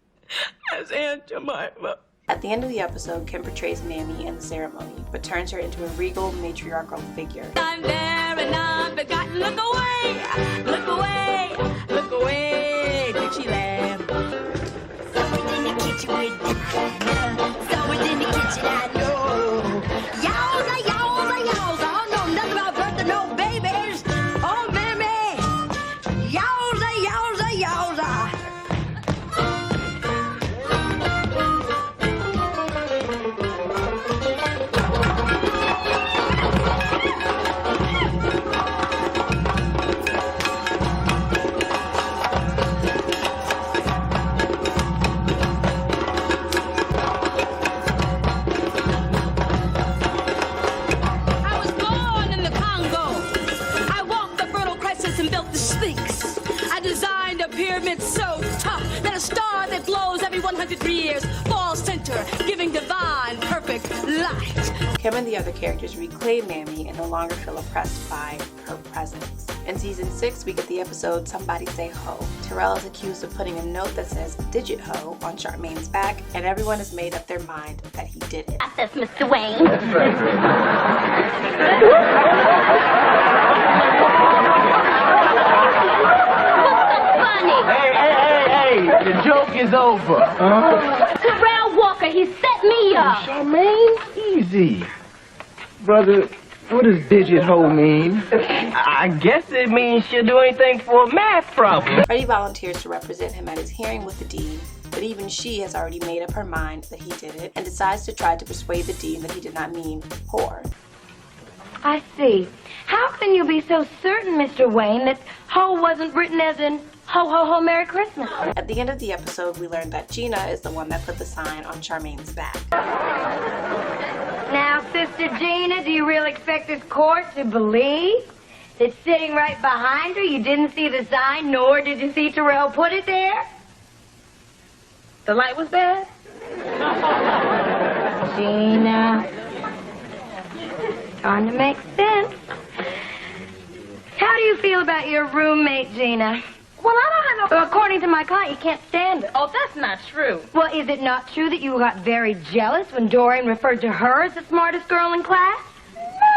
as Aunt Jemima. At the end of the episode, Kim portrays Mammy in the ceremony, but turns her into a regal, matriarchal figure. I'm there and I'm forgotten. Look away, look away, look away. Did she laugh? Someone in the kitchen with Dinah. Someone in the kitchen I know. Yowza, yowza, yowza. I don't know nothing about birthday pyramid so tough that a star that glows every 100 years falls center, giving divine, perfect light. Kim and the other characters reclaim Mammy and no longer feel oppressed by her presence. In season 6, we get the episode Somebody Say Ho. Terrell is accused of putting a note that says digit ho on Charmaine's back, and everyone has made up their mind that he did it. That's Mr. Wayne. Hey, the joke is over. Terrell Walker, he set me up. Charmaine, easy. Brother, what does digit hole mean? I guess it means she'll do anything for a math problem. Freddie volunteers to represent him at his hearing with the dean, but even she has already made up her mind that he did it and decides to try to persuade the dean that he did not mean whore. I see. How can you be so certain, Mr. Wayne, that ho wasn't written as in ho ho ho Merry Christmas? At the end of the episode, we learn that Gina is the one that put the sign on Charmaine's back. Now, Sister Gina, do you really expect this court to believe that sitting right behind her, you didn't see the sign, nor did you see Terrell put it there? The light was bad? Gina, starting to make sense. How do you feel about your roommate, Gina? Well, I don't have no... According to my client, you can't stand her. Oh, that's not true. Well, is it not true that you got very jealous when Dorian referred to her as the smartest girl in class?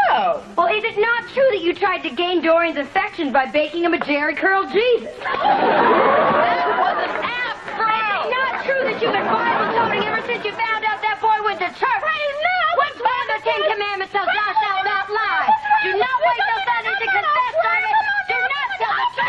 No. Well, is it not true that you tried to gain Dorian's affections by baking him a Jerry curl Jesus? That was an afro. Is it not true that you've been Bible-toting ever since you found out that boy went to church? What's one of the 10 Commandments tells thou shalt not lie? Do not wait till Sunday to confess, Sunday. Do not tell the truth.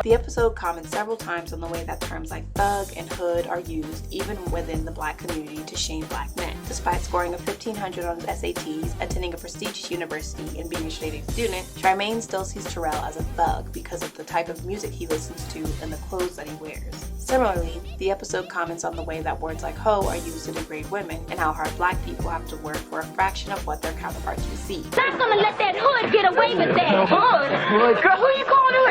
The episode comments several times on the way that terms like thug and hood are used, even within the black community, to shame black men. Despite scoring a 1500 on his SATs, attending a prestigious university, and being a straight-A student, Charmaine still sees Terrell as a thug because of the type of music he listens to and the clothes that he wears. Similarly, the episode comments on the way that words like hoe are used to degrade women and how hard black people have to work for a fraction of what their counterparts receive. Not gonna let that hood get away with that. Hood? Girl, who you calling hood?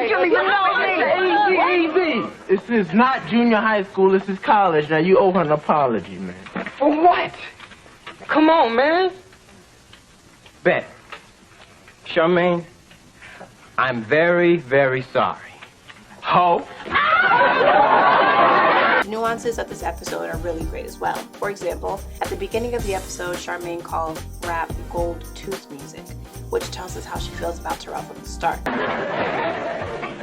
Easy. This is not junior high school, this is college. Now you owe her an apology, man. For what? Come on, man. Bet. Charmaine, I'm very, very sorry. Ho. The nuances of this episode are really great as well. For example, at the beginning of the episode, Charmaine calls rap gold tooth music, which tells us how she feels about Terrell from the start.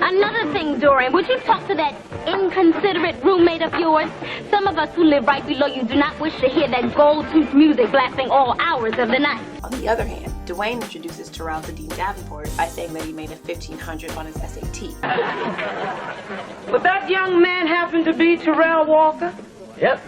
Another thing, Dorian, would you talk to that inconsiderate roommate of yours? Some of us who live right below you do not wish to hear that gold tooth music blasting all hours of the night. On the other hand, Dwayne introduces Terrell to Dean Davenport by saying that he made a 1500 on his SAT. But that young man happened to be Terrell Walker? Yep.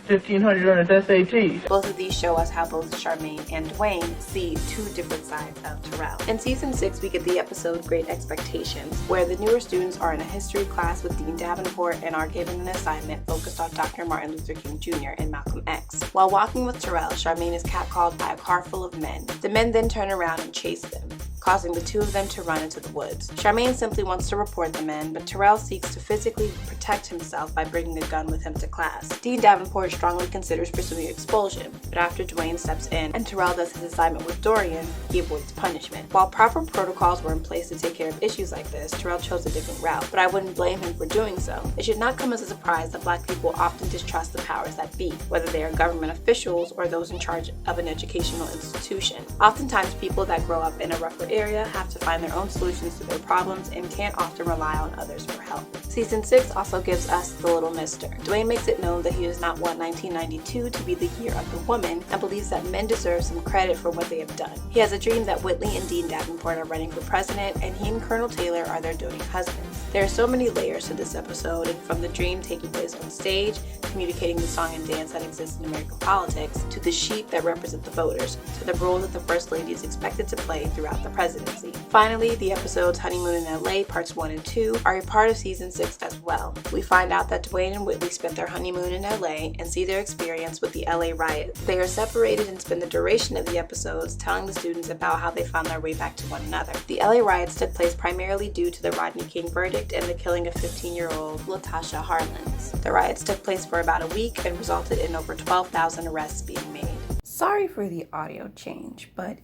1500 on his SATs. Both of these show us how both Charmaine and Dwayne see two different sides of Terrell. In season 6, we get the episode Great Expectations, where the newer students are in a history class with Dean Davenport and are given an assignment focused on Dr. Martin Luther King Jr. and Malcolm X. While walking with Terrell, Charmaine is catcalled by a car full of men. The men then turn around and chase them, causing the two of them to run into the woods. Charmaine simply wants to report the men, but Terrell seeks to physically protect himself by bringing a gun with him to class. Dean Davenport strongly considers pursuing expulsion, but after Dwayne steps in and Terrell does his assignment with Dorian, he avoids punishment. While proper protocols were in place to take care of issues like this, Terrell chose a different route, but I wouldn't blame him for doing so. It should not come as a surprise that black people often distrust the powers that be, whether they are government officials or those in charge of an educational institution. Oftentimes, people that grow up in a rougher area have to find their own solutions to their problems and can't often rely on others for help. Season 6 also gives us the Little Mister. Dwayne makes it known that he does not want 1992 to be the year of the woman and believes that men deserve some credit for what they have done. He has a dream that Whitley and Dean Davenport are running for president and he and Colonel Taylor are their doting husbands. There are so many layers to this episode, and from the dream taking place on stage, communicating the song and dance that exists in American politics, to the sheep that represent the voters, to the role that the First Lady is expected to play throughout the presidency. Finally, the episodes Honeymoon in LA Parts 1 and 2 are a part of Season 6 as well. We find out that Dwayne and Whitley spent their honeymoon in LA and see their experience with the LA riots. They are separated and spend the duration of the episodes telling the students about how they found their way back to one another. The LA riots took place primarily due to the Rodney King verdict and the killing of 15-year-old Latasha Harlins. The riots took place for about a week and resulted in over 12,000 arrests being made. Sorry for the audio change, but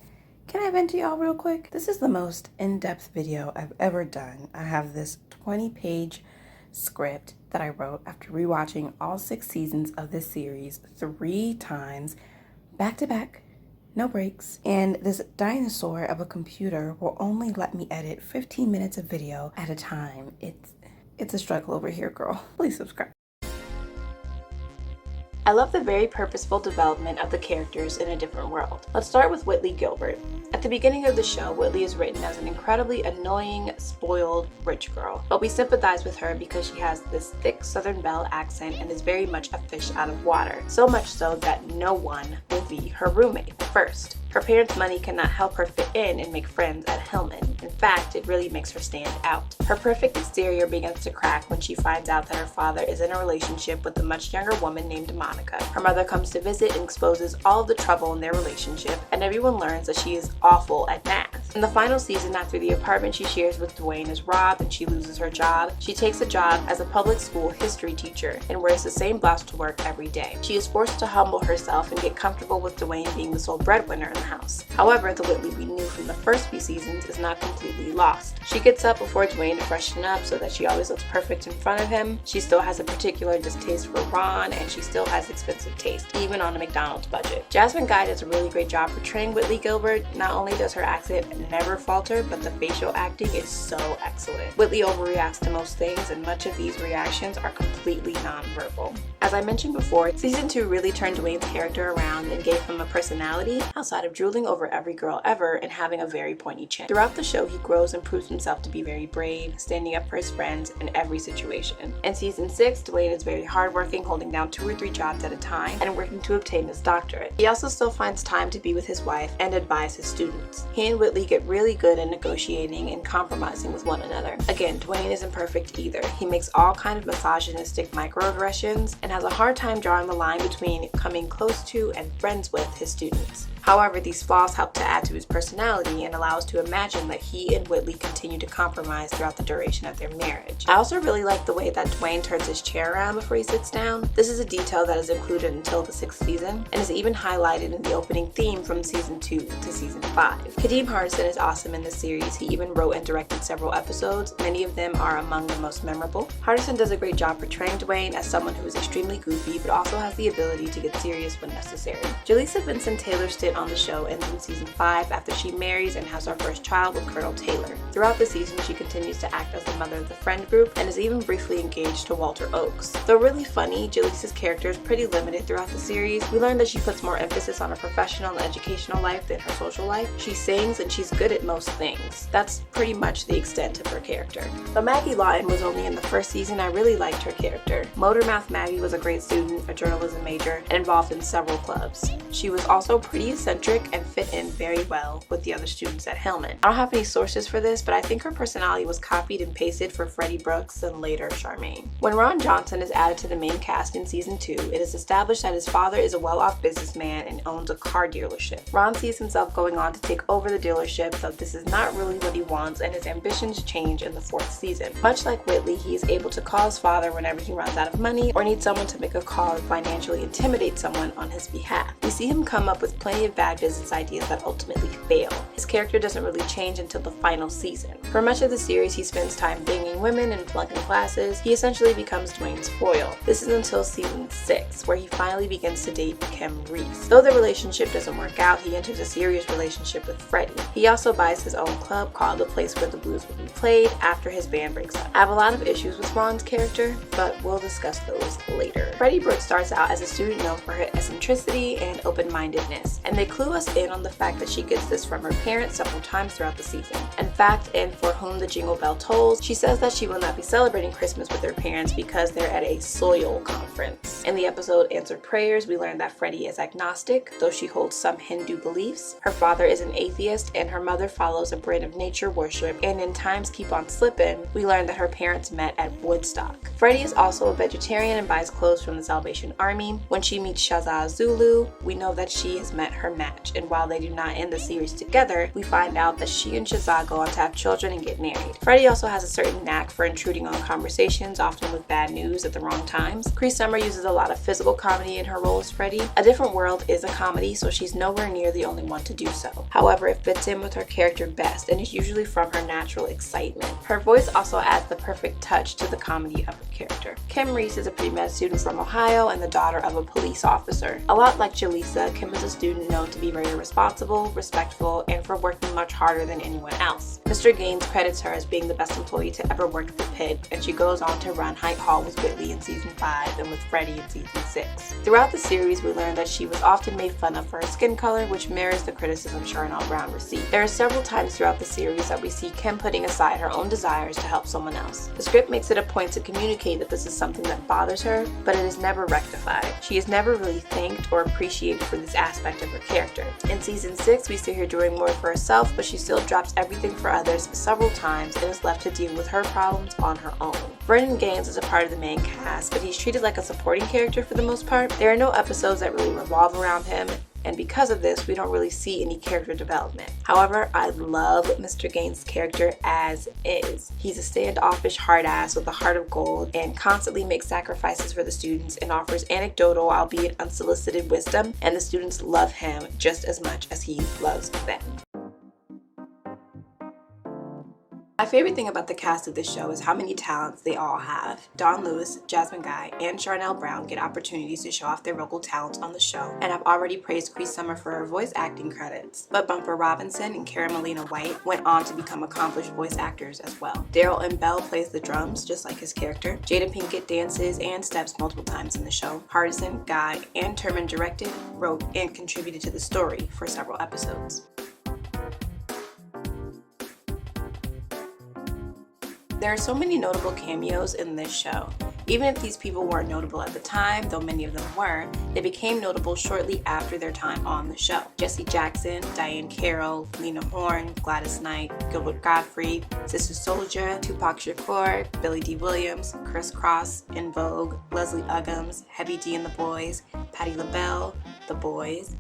can I vent to y'all real quick? This is the most in-depth video I've ever done. I have this 20-page script that I wrote after rewatching all 6 seasons of this series 3 times, back to back, no breaks. And this dinosaur of a computer will only let me edit 15 minutes of video at a time. It's a struggle over here, girl. Please subscribe. I love the very purposeful development of the characters in a different world. Let's start with Whitley Gilbert. At the beginning of the show, Whitley is written as an incredibly annoying, spoiled, rich girl. But we sympathize with her because she has this thick Southern Belle accent and is very much a fish out of water. So much so that no one will be her roommate at first. Her parents' money cannot help her fit in and make friends at Hillman. In fact, it really makes her stand out. Her perfect exterior begins to crack when she finds out that her father is in a relationship with a much younger woman named Monica. Her mother comes to visit and exposes all of the trouble in their relationship, and everyone learns that she is awful at math. In the final season, after the apartment she shares with Dwayne is robbed and she loses her job, she takes a job as a public school history teacher and wears the same blouse to work every day. She is forced to humble herself and get comfortable with Dwayne being the sole breadwinner in the house. However, the Whitley we knew from the first few seasons is not completely lost. She gets up before Dwayne to freshen up so that she always looks perfect in front of him. She still has a particular distaste for Ron, and she still has expensive taste, even on a McDonald's budget. Jasmine Guy does a really great job portraying Whitley Gilbert. Not only does her accent never falter, but the facial acting is so excellent. Whitley overreacts to most things, and much of these reactions are completely nonverbal. As I mentioned before, season 2 really turned Dwayne's character around and gave him a personality outside of drooling over every girl ever and having a very pointy chin. Throughout the show, he grows and proves himself to be very brave, standing up for his friends in every situation. In season 6, Dwayne is very hardworking, holding down 2 or 3 jobs at a time and working to obtain his doctorate. He also still finds time to be with his wife and advise his students. He and Whitley get really good at negotiating and compromising with one another. Again, Dwayne isn't perfect either. He makes all kind of misogynistic microaggressions and has a hard time drawing the line between coming close to and friends with his students. However, these flaws help to add to his personality and allow us to imagine that he and Whitley continue to compromise throughout the duration of their marriage. I also really like the way that Dwayne turns his chair around before he sits down. This is a detail that is included until the 6th season and is even highlighted in the opening theme from season 2 to season 5. Kadeem Hardison is awesome in this series. He even wrote and directed several episodes. Many of them are among the most memorable. Hardison does a great job portraying Dwayne as someone who is extremely goofy but also has the ability to get serious when necessary. Jaleesa Vincent Taylor's stint on the show ends in season 5 after she marries and has her first child with Colonel Taylor. Throughout the season, she continues to act as the mother of the friend group and is even briefly engaged to Walter Oakes. Though really funny, Jaleesa's character is pretty limited throughout the series. We learn that she puts more emphasis on her professional and educational life than her social life. She sings and she's good at most things. That's pretty much the extent of her character. Though Maggie Lawton was only in the first season, I really liked her character. Motormouth Maggie was a great student, a journalism major, and involved in several clubs. She was also pretty eccentric and fit in very well with the other students at Hillman. I don't have any sources for this, but I think her personality was copied and pasted for Freddie Brooks and later Charmaine. When Ron Johnson is added to the main cast in season 2, it is established that his father is a well-off businessman and owns a car dealership. Ron sees himself going on to take over the dealership, though this is not really what he wants, and his ambitions change in the 4th season. Much like Whitley, he is able to call his father whenever he runs out of money or needs someone to make a call and financially intimidate someone on his behalf. We see him come up with plenty of bad business ideas that ultimately fail. His character doesn't really change until the final season. For much of the series, he spends time banging women and flunking classes. He essentially becomes Dwayne's foil. This is until season 6, where he finally begins to date Kim Reese. Though the relationship doesn't work out, he enters a serious relationship with Freddie. He also buys his own club called The Place Where the Blues Will Be Played after his band breaks up. I have a lot of issues with Ron's character, but we'll discuss those later. Freddie Brooks starts out as a student known for her eccentricity and open-mindedness, and they clue us in on the fact that she gets this from her parents several times throughout the season. And fact, in For Whom the Jingle Bell Tolls, she says that she will not be celebrating Christmas with her parents because they're at a soil conference. In the episode Answered Prayers, we learn that Freddie is agnostic, though she holds some Hindu beliefs. Her father is an atheist, and her mother follows a brand of nature worship. And in Times Keep on Slippin', we learn that her parents met at Woodstock. Freddie is also a vegetarian and buys clothes from the Salvation Army. When she meets Shazaa Zulu, we know that she has met her match, and while they do not end the series together, we find out that she and Shazaa go on to have children and get married. Freddie also has a certain knack for intruding on conversations, often with bad news at the wrong times. Cree Summer uses a lot of physical comedy in her role as Freddie. A Different World is a comedy, so she's nowhere near the only one to do so. However, it fits in with her character best, and is usually from her natural excitement. Her voice also adds the perfect touch to the comedy of her character. Kim Reese is a pre-med student from Ohio and the daughter of a police officer. A lot like Jaleesa, Kim is a student known to be very responsible, respectful, and for working much harder than anyone else. Mr. Gaines credits her as being the best employee to ever work at the pit, and she goes on to run Height Hall with Whitley in season 5 and with Freddie in season 6. Throughout the series, we learn that she was often made fun of for her skin color, which mirrors the criticism Charnel Brown received. There are several times throughout the series that we see Kim putting aside her own desires to help someone else. The script makes it a point to communicate that this is something that bothers her, but it is never rectified. She is never really thanked or appreciated for this aspect of her character. In season 6, we see her doing more for herself, but she still drops everything for others several times and is left to deal with her problems on her own. Vernon Gaines is a part of the main cast, but he's treated like a supporting character for the most part. There are no episodes that really revolve around him, and because of this, we don't really see any character development. However, I love Mr. Gaines' character as is. He's a standoffish hard ass with a heart of gold and constantly makes sacrifices for the students and offers anecdotal, albeit unsolicited wisdom, and the students love him just as much as he loves them. My favorite thing about the cast of this show is how many talents they all have. Dawn Lewis, Jasmine Guy, and Charnel Brown get opportunities to show off their vocal talents on the show, and I've already praised Cree Summer for her voice acting credits, but Bumper Robinson and Cara Melina White went on to become accomplished voice actors as well. Daryl M. Bell plays the drums, just like his character. Jada Pinkett dances and steps multiple times in the show. Hardison, Guy, and Turman directed, wrote, and contributed to the story for several episodes. There are so many notable cameos in this show. Even if these people weren't notable at the time, though many of them were, they became notable shortly after their time on the show. Jesse Jackson, Diane Carroll, Lena Horne, Gladys Knight, Gilbert Gottfried, Sister Souljah, Tupac Shakur, Billy D. Williams, Criss Cross, In Vogue, Leslie Uggams, Heavy D and the Boys, Patti LaBelle, The Boys,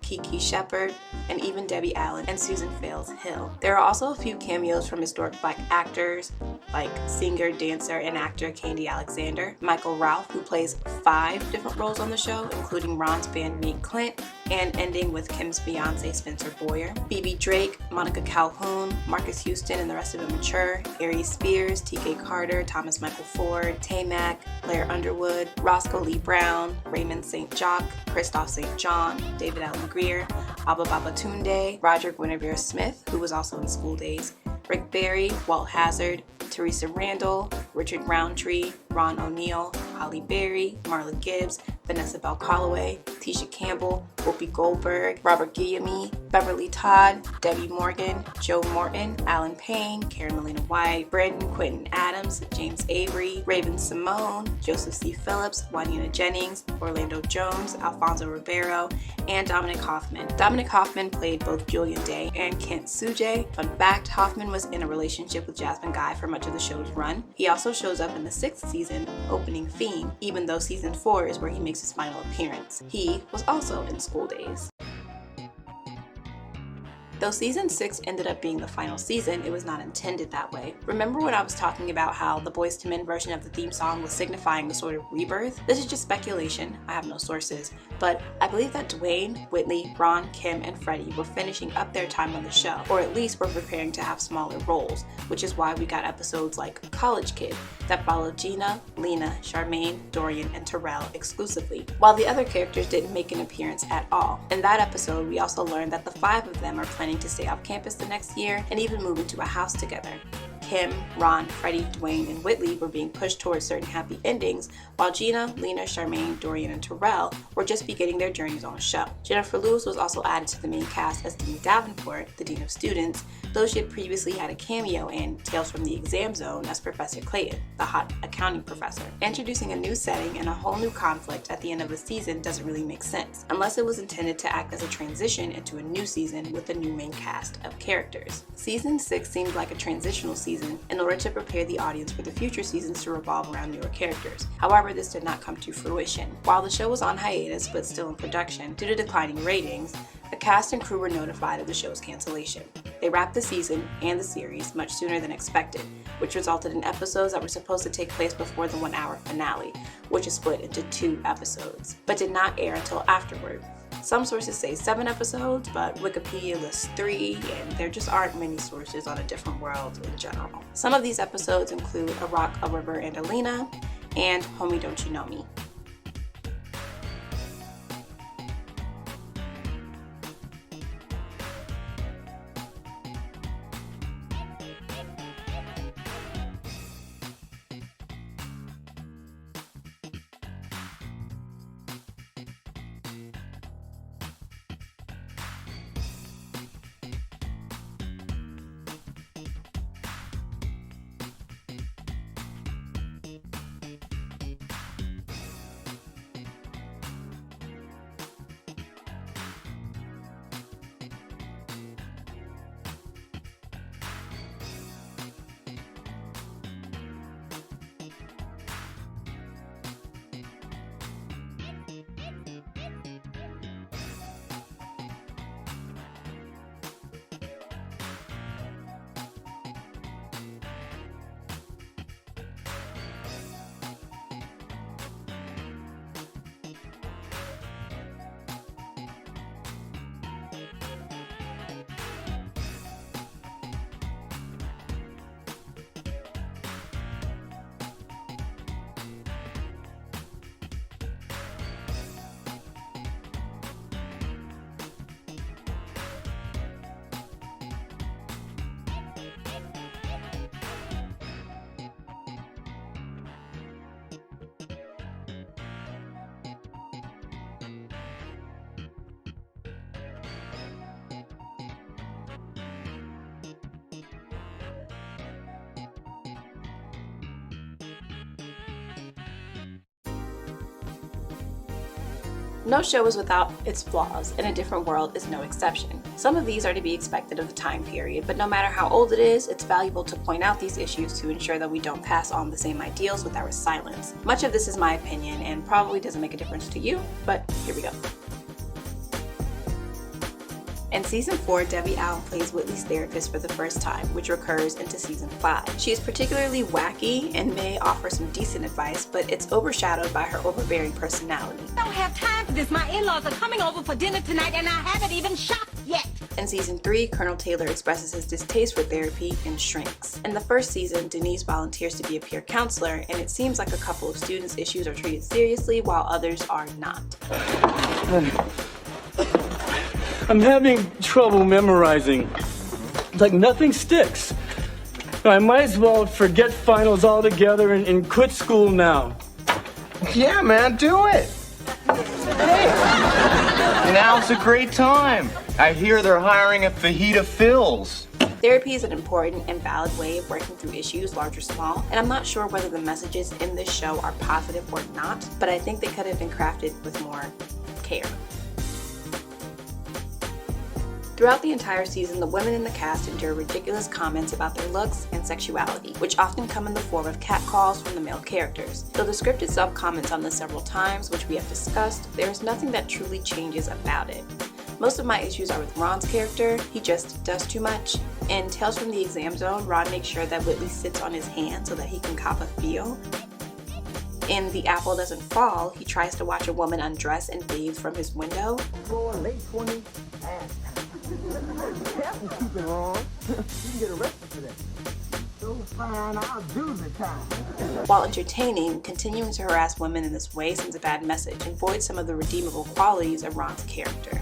Kiki Shepard, and even Debbie Allen and Susan Fales Hill. There are also a few cameos from historic Black actors like singer, dancer, and actor Candy Alexander, Michael Ralph, who plays 5 different roles on the show, including Ron's bandmate Clint, and ending with Kim's fiance Spencer Boyer, Phoebe Drake, Monica Calhoun, Marcus Houston and the rest of Immature, Aries Spears, TK Carter, Thomas Michael Ford, Tay-Mac, Blair Underwood, Roscoe Lee Brown, Raymond St. Jock, Christoph St. John, David Allen Greer, Abba Babatunde, Roger Guinevere Smith, who was also in School Days, Rick Barry, Walt Hazard, Teresa Randall, Richard Roundtree, Ron O'Neill, Holly Berry, Marla Gibbs, Vanessa Bell Calloway, Tisha Campbell, Whoopi Goldberg, Robert Guillaume, Beverly Todd, Debbie Morgan, Joe Morton, Alan Payne, Cara Melina White, Brandon Quinton Adams, James Avery, Raven Simone, Joseph C. Phillips, Juanita Jennings, Orlando Jones, Alfonso Ribeiro, and Dominic Hoffman. Dominic Hoffman played both Julian Day and Kent Suje. Fun fact, Hoffman was in a relationship with Jasmine Guy for much of the show's run. He also shows up in the 6th season opening theme, even though season 4 is where he makes his final appearance. He was also in School Days. Though season 6 ended up being the final season, it was not intended that way. Remember when I was talking about how the Boyz II Men version of the theme song was signifying the sort of rebirth? This is just speculation, I have no sources, but I believe that Dwayne, Whitley, Ron, Kim, and Freddie were finishing up their time on the show, or at least were preparing to have smaller roles, which is why we got episodes like College Kid that followed Gina, Lena, Charmaine, Dorian, and Terrell exclusively, while the other characters didn't make an appearance at all. In that episode, we also learned that the 5 of them are planning to stay off campus the next year and even move into a house together. Kim, Ron, Freddie, Dwayne, and Whitley were being pushed towards certain happy endings, while Gina, Lena, Charmaine, Dorian, and Terrell were just beginning their journeys on the show. Jennifer Lewis was also added to the main cast as Dean Davenport, the Dean of Students, though she had previously had a cameo in Tales from the Exam Zone as Professor Clayton, the hot accounting professor. Introducing a new setting and a whole new conflict at the end of a season doesn't really make sense, unless it was intended to act as a transition into a new season with a new main cast of characters. Season 6 seemed like a transitional season in order to prepare the audience for the future seasons to revolve around newer characters. However, this did not come to fruition. While the show was on hiatus but still in production due to declining ratings, the cast and crew were notified of the show's cancellation. They wrapped the season and the series much sooner than expected, which resulted in episodes that were supposed to take place before the 1-hour finale, which is split into 2 episodes, but did not air until afterward. Some sources say 7 episodes, but Wikipedia lists 3, and there just aren't many sources on A Different World in general. Some of these episodes include A Rock, a River, and Alina, and Homie Don't You Know Me. No show is without its flaws, and A Different World is no exception. Some of these are to be expected of the time period, but no matter how old it is, it's valuable to point out these issues to ensure that we don't pass on the same ideals with our silence. Much of this is my opinion and probably doesn't make a difference to you, but here we go. In Season 4, Debbie Allen plays Whitley's therapist for the first time, which recurs into Season 5. She is particularly wacky and may offer some decent advice, but it's overshadowed by her overbearing personality. I don't have time for this. My in-laws are coming over for dinner tonight and I haven't even shopped yet. In Season 3, Colonel Taylor expresses his distaste for therapy and shrinks. In the first season, Denise volunteers to be a peer counselor, and it seems like a couple of students' issues are treated seriously while others are not. I'm having trouble memorizing. It's like nothing sticks. I might as well forget finals altogether and quit school now. Yeah, man, do it. Hey, now's a great time. I hear they're hiring at Fajita Phil's. Therapy is an important and valid way of working through issues, large or small, and I'm not sure whether the messages in this show are positive or not, but I think they could have been crafted with more care. Throughout the entire season, the women in the cast endure ridiculous comments about their looks and sexuality, which often come in the form of catcalls from the male characters. Though the script itself comments on this several times, which we have discussed, there is nothing that truly changes about it. Most of my issues are with Ron's character. He just does too much. In Tales from the Exam Zone, Ron makes sure that Whitley sits on his hand so that he can cop a feel. In The Apple Doesn't Fall, he tries to watch a woman undress and bathe from his window. Late 20s, ass. Careful keeping wrong. You can get arrested for that. So fine, I'll do the time. While entertaining, continuing to harass women in this way sends a bad message and voids some of the redeemable qualities of Ron's character.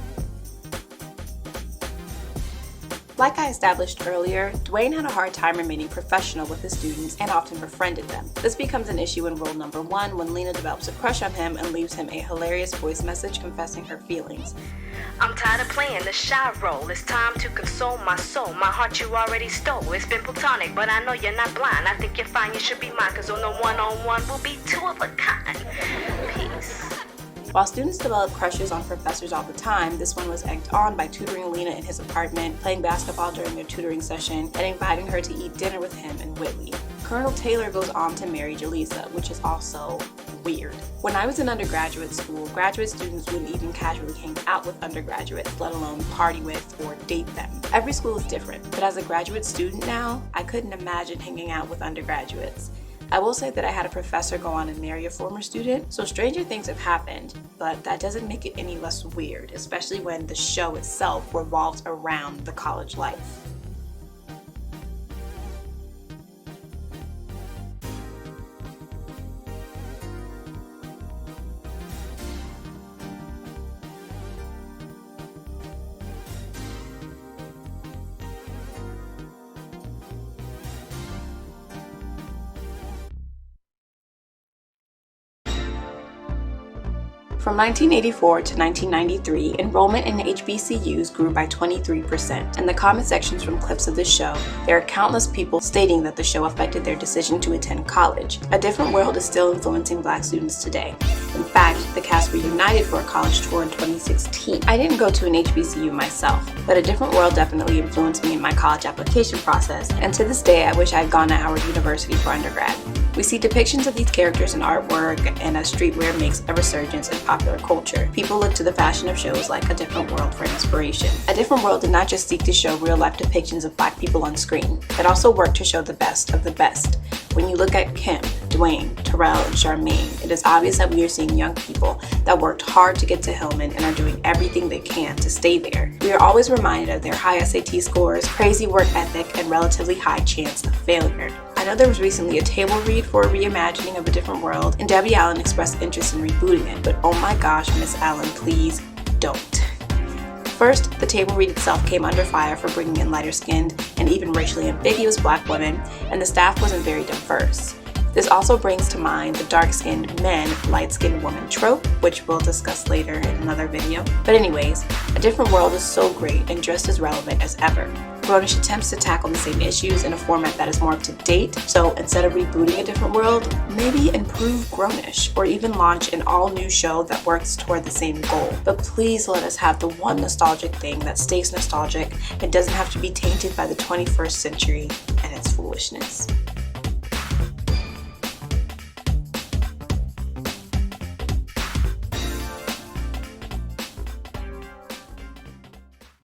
Like I established earlier, Dwayne had a hard time remaining professional with his students and often befriended them. This becomes an issue in role number 1 when Lena develops a crush on him and leaves him a hilarious voice message confessing her feelings. I'm tired of playing the shy role. It's time to console my soul. My heart you already stole. It's been platonic, but I know you're not blind. I think you're fine, you should be mine, cause on the one-on-one we'll be two of a kind. Peace. While students develop crushes on professors all the time, this one was egged on by tutoring Lena in his apartment, playing basketball during their tutoring session, and inviting her to eat dinner with him in Whitley. Colonel Taylor goes on to marry Jaleesa, which is also weird. When I was in undergraduate school, graduate students wouldn't even casually hang out with undergraduates, let alone party with or date them. Every school is different, but as a graduate student now, I couldn't imagine hanging out with undergraduates. I will say that I had a professor go on and marry a former student, so stranger things have happened, but that doesn't make it any less weird, especially when the show itself revolves around the college life. From 1984 to 1993, enrollment in HBCUs grew by 23%. In the comment sections from clips of the show, there are countless people stating that the show affected their decision to attend college. A Different World is still influencing Black students today. In fact, the cast reunited for a college tour in 2016. I didn't go to an HBCU myself, but A Different World definitely influenced me in my college application process, and to this day I wish I had gone to Howard University for undergrad. We see depictions of these characters in artwork, and as streetwear makes a resurgence in popular culture, people look to the fashion of shows like A Different World for inspiration. A Different World did not just seek to show real-life depictions of Black people on screen. It also worked to show the best of the best. When you look at Kim, Dwayne, Terrell, and Charmaine, it is obvious that we are seeing young people that worked hard to get to Hillman and are doing everything they can to stay there. We are always reminded of their high SAT scores, crazy work ethic, and relatively high chance of failure. I know there was recently a table read for a reimagining of A Different World, and Debbie Allen expressed interest in rebooting it, but oh my gosh, Miss Allen, please don't. First, the table read itself came under fire for bringing in lighter-skinned and even racially ambiguous Black women, and the staff wasn't very diverse. This also brings to mind the dark-skinned men, light-skinned woman trope, which we'll discuss later in another video. But anyways, A Different World is so great and just as relevant as ever. Grownish attempts to tackle the same issues in a format that is more up to date, so instead of rebooting A Different World, maybe improve Grownish, or even launch an all-new show that works toward the same goal. But please let us have the one nostalgic thing that stays nostalgic and doesn't have to be tainted by the 21st century and its foolishness.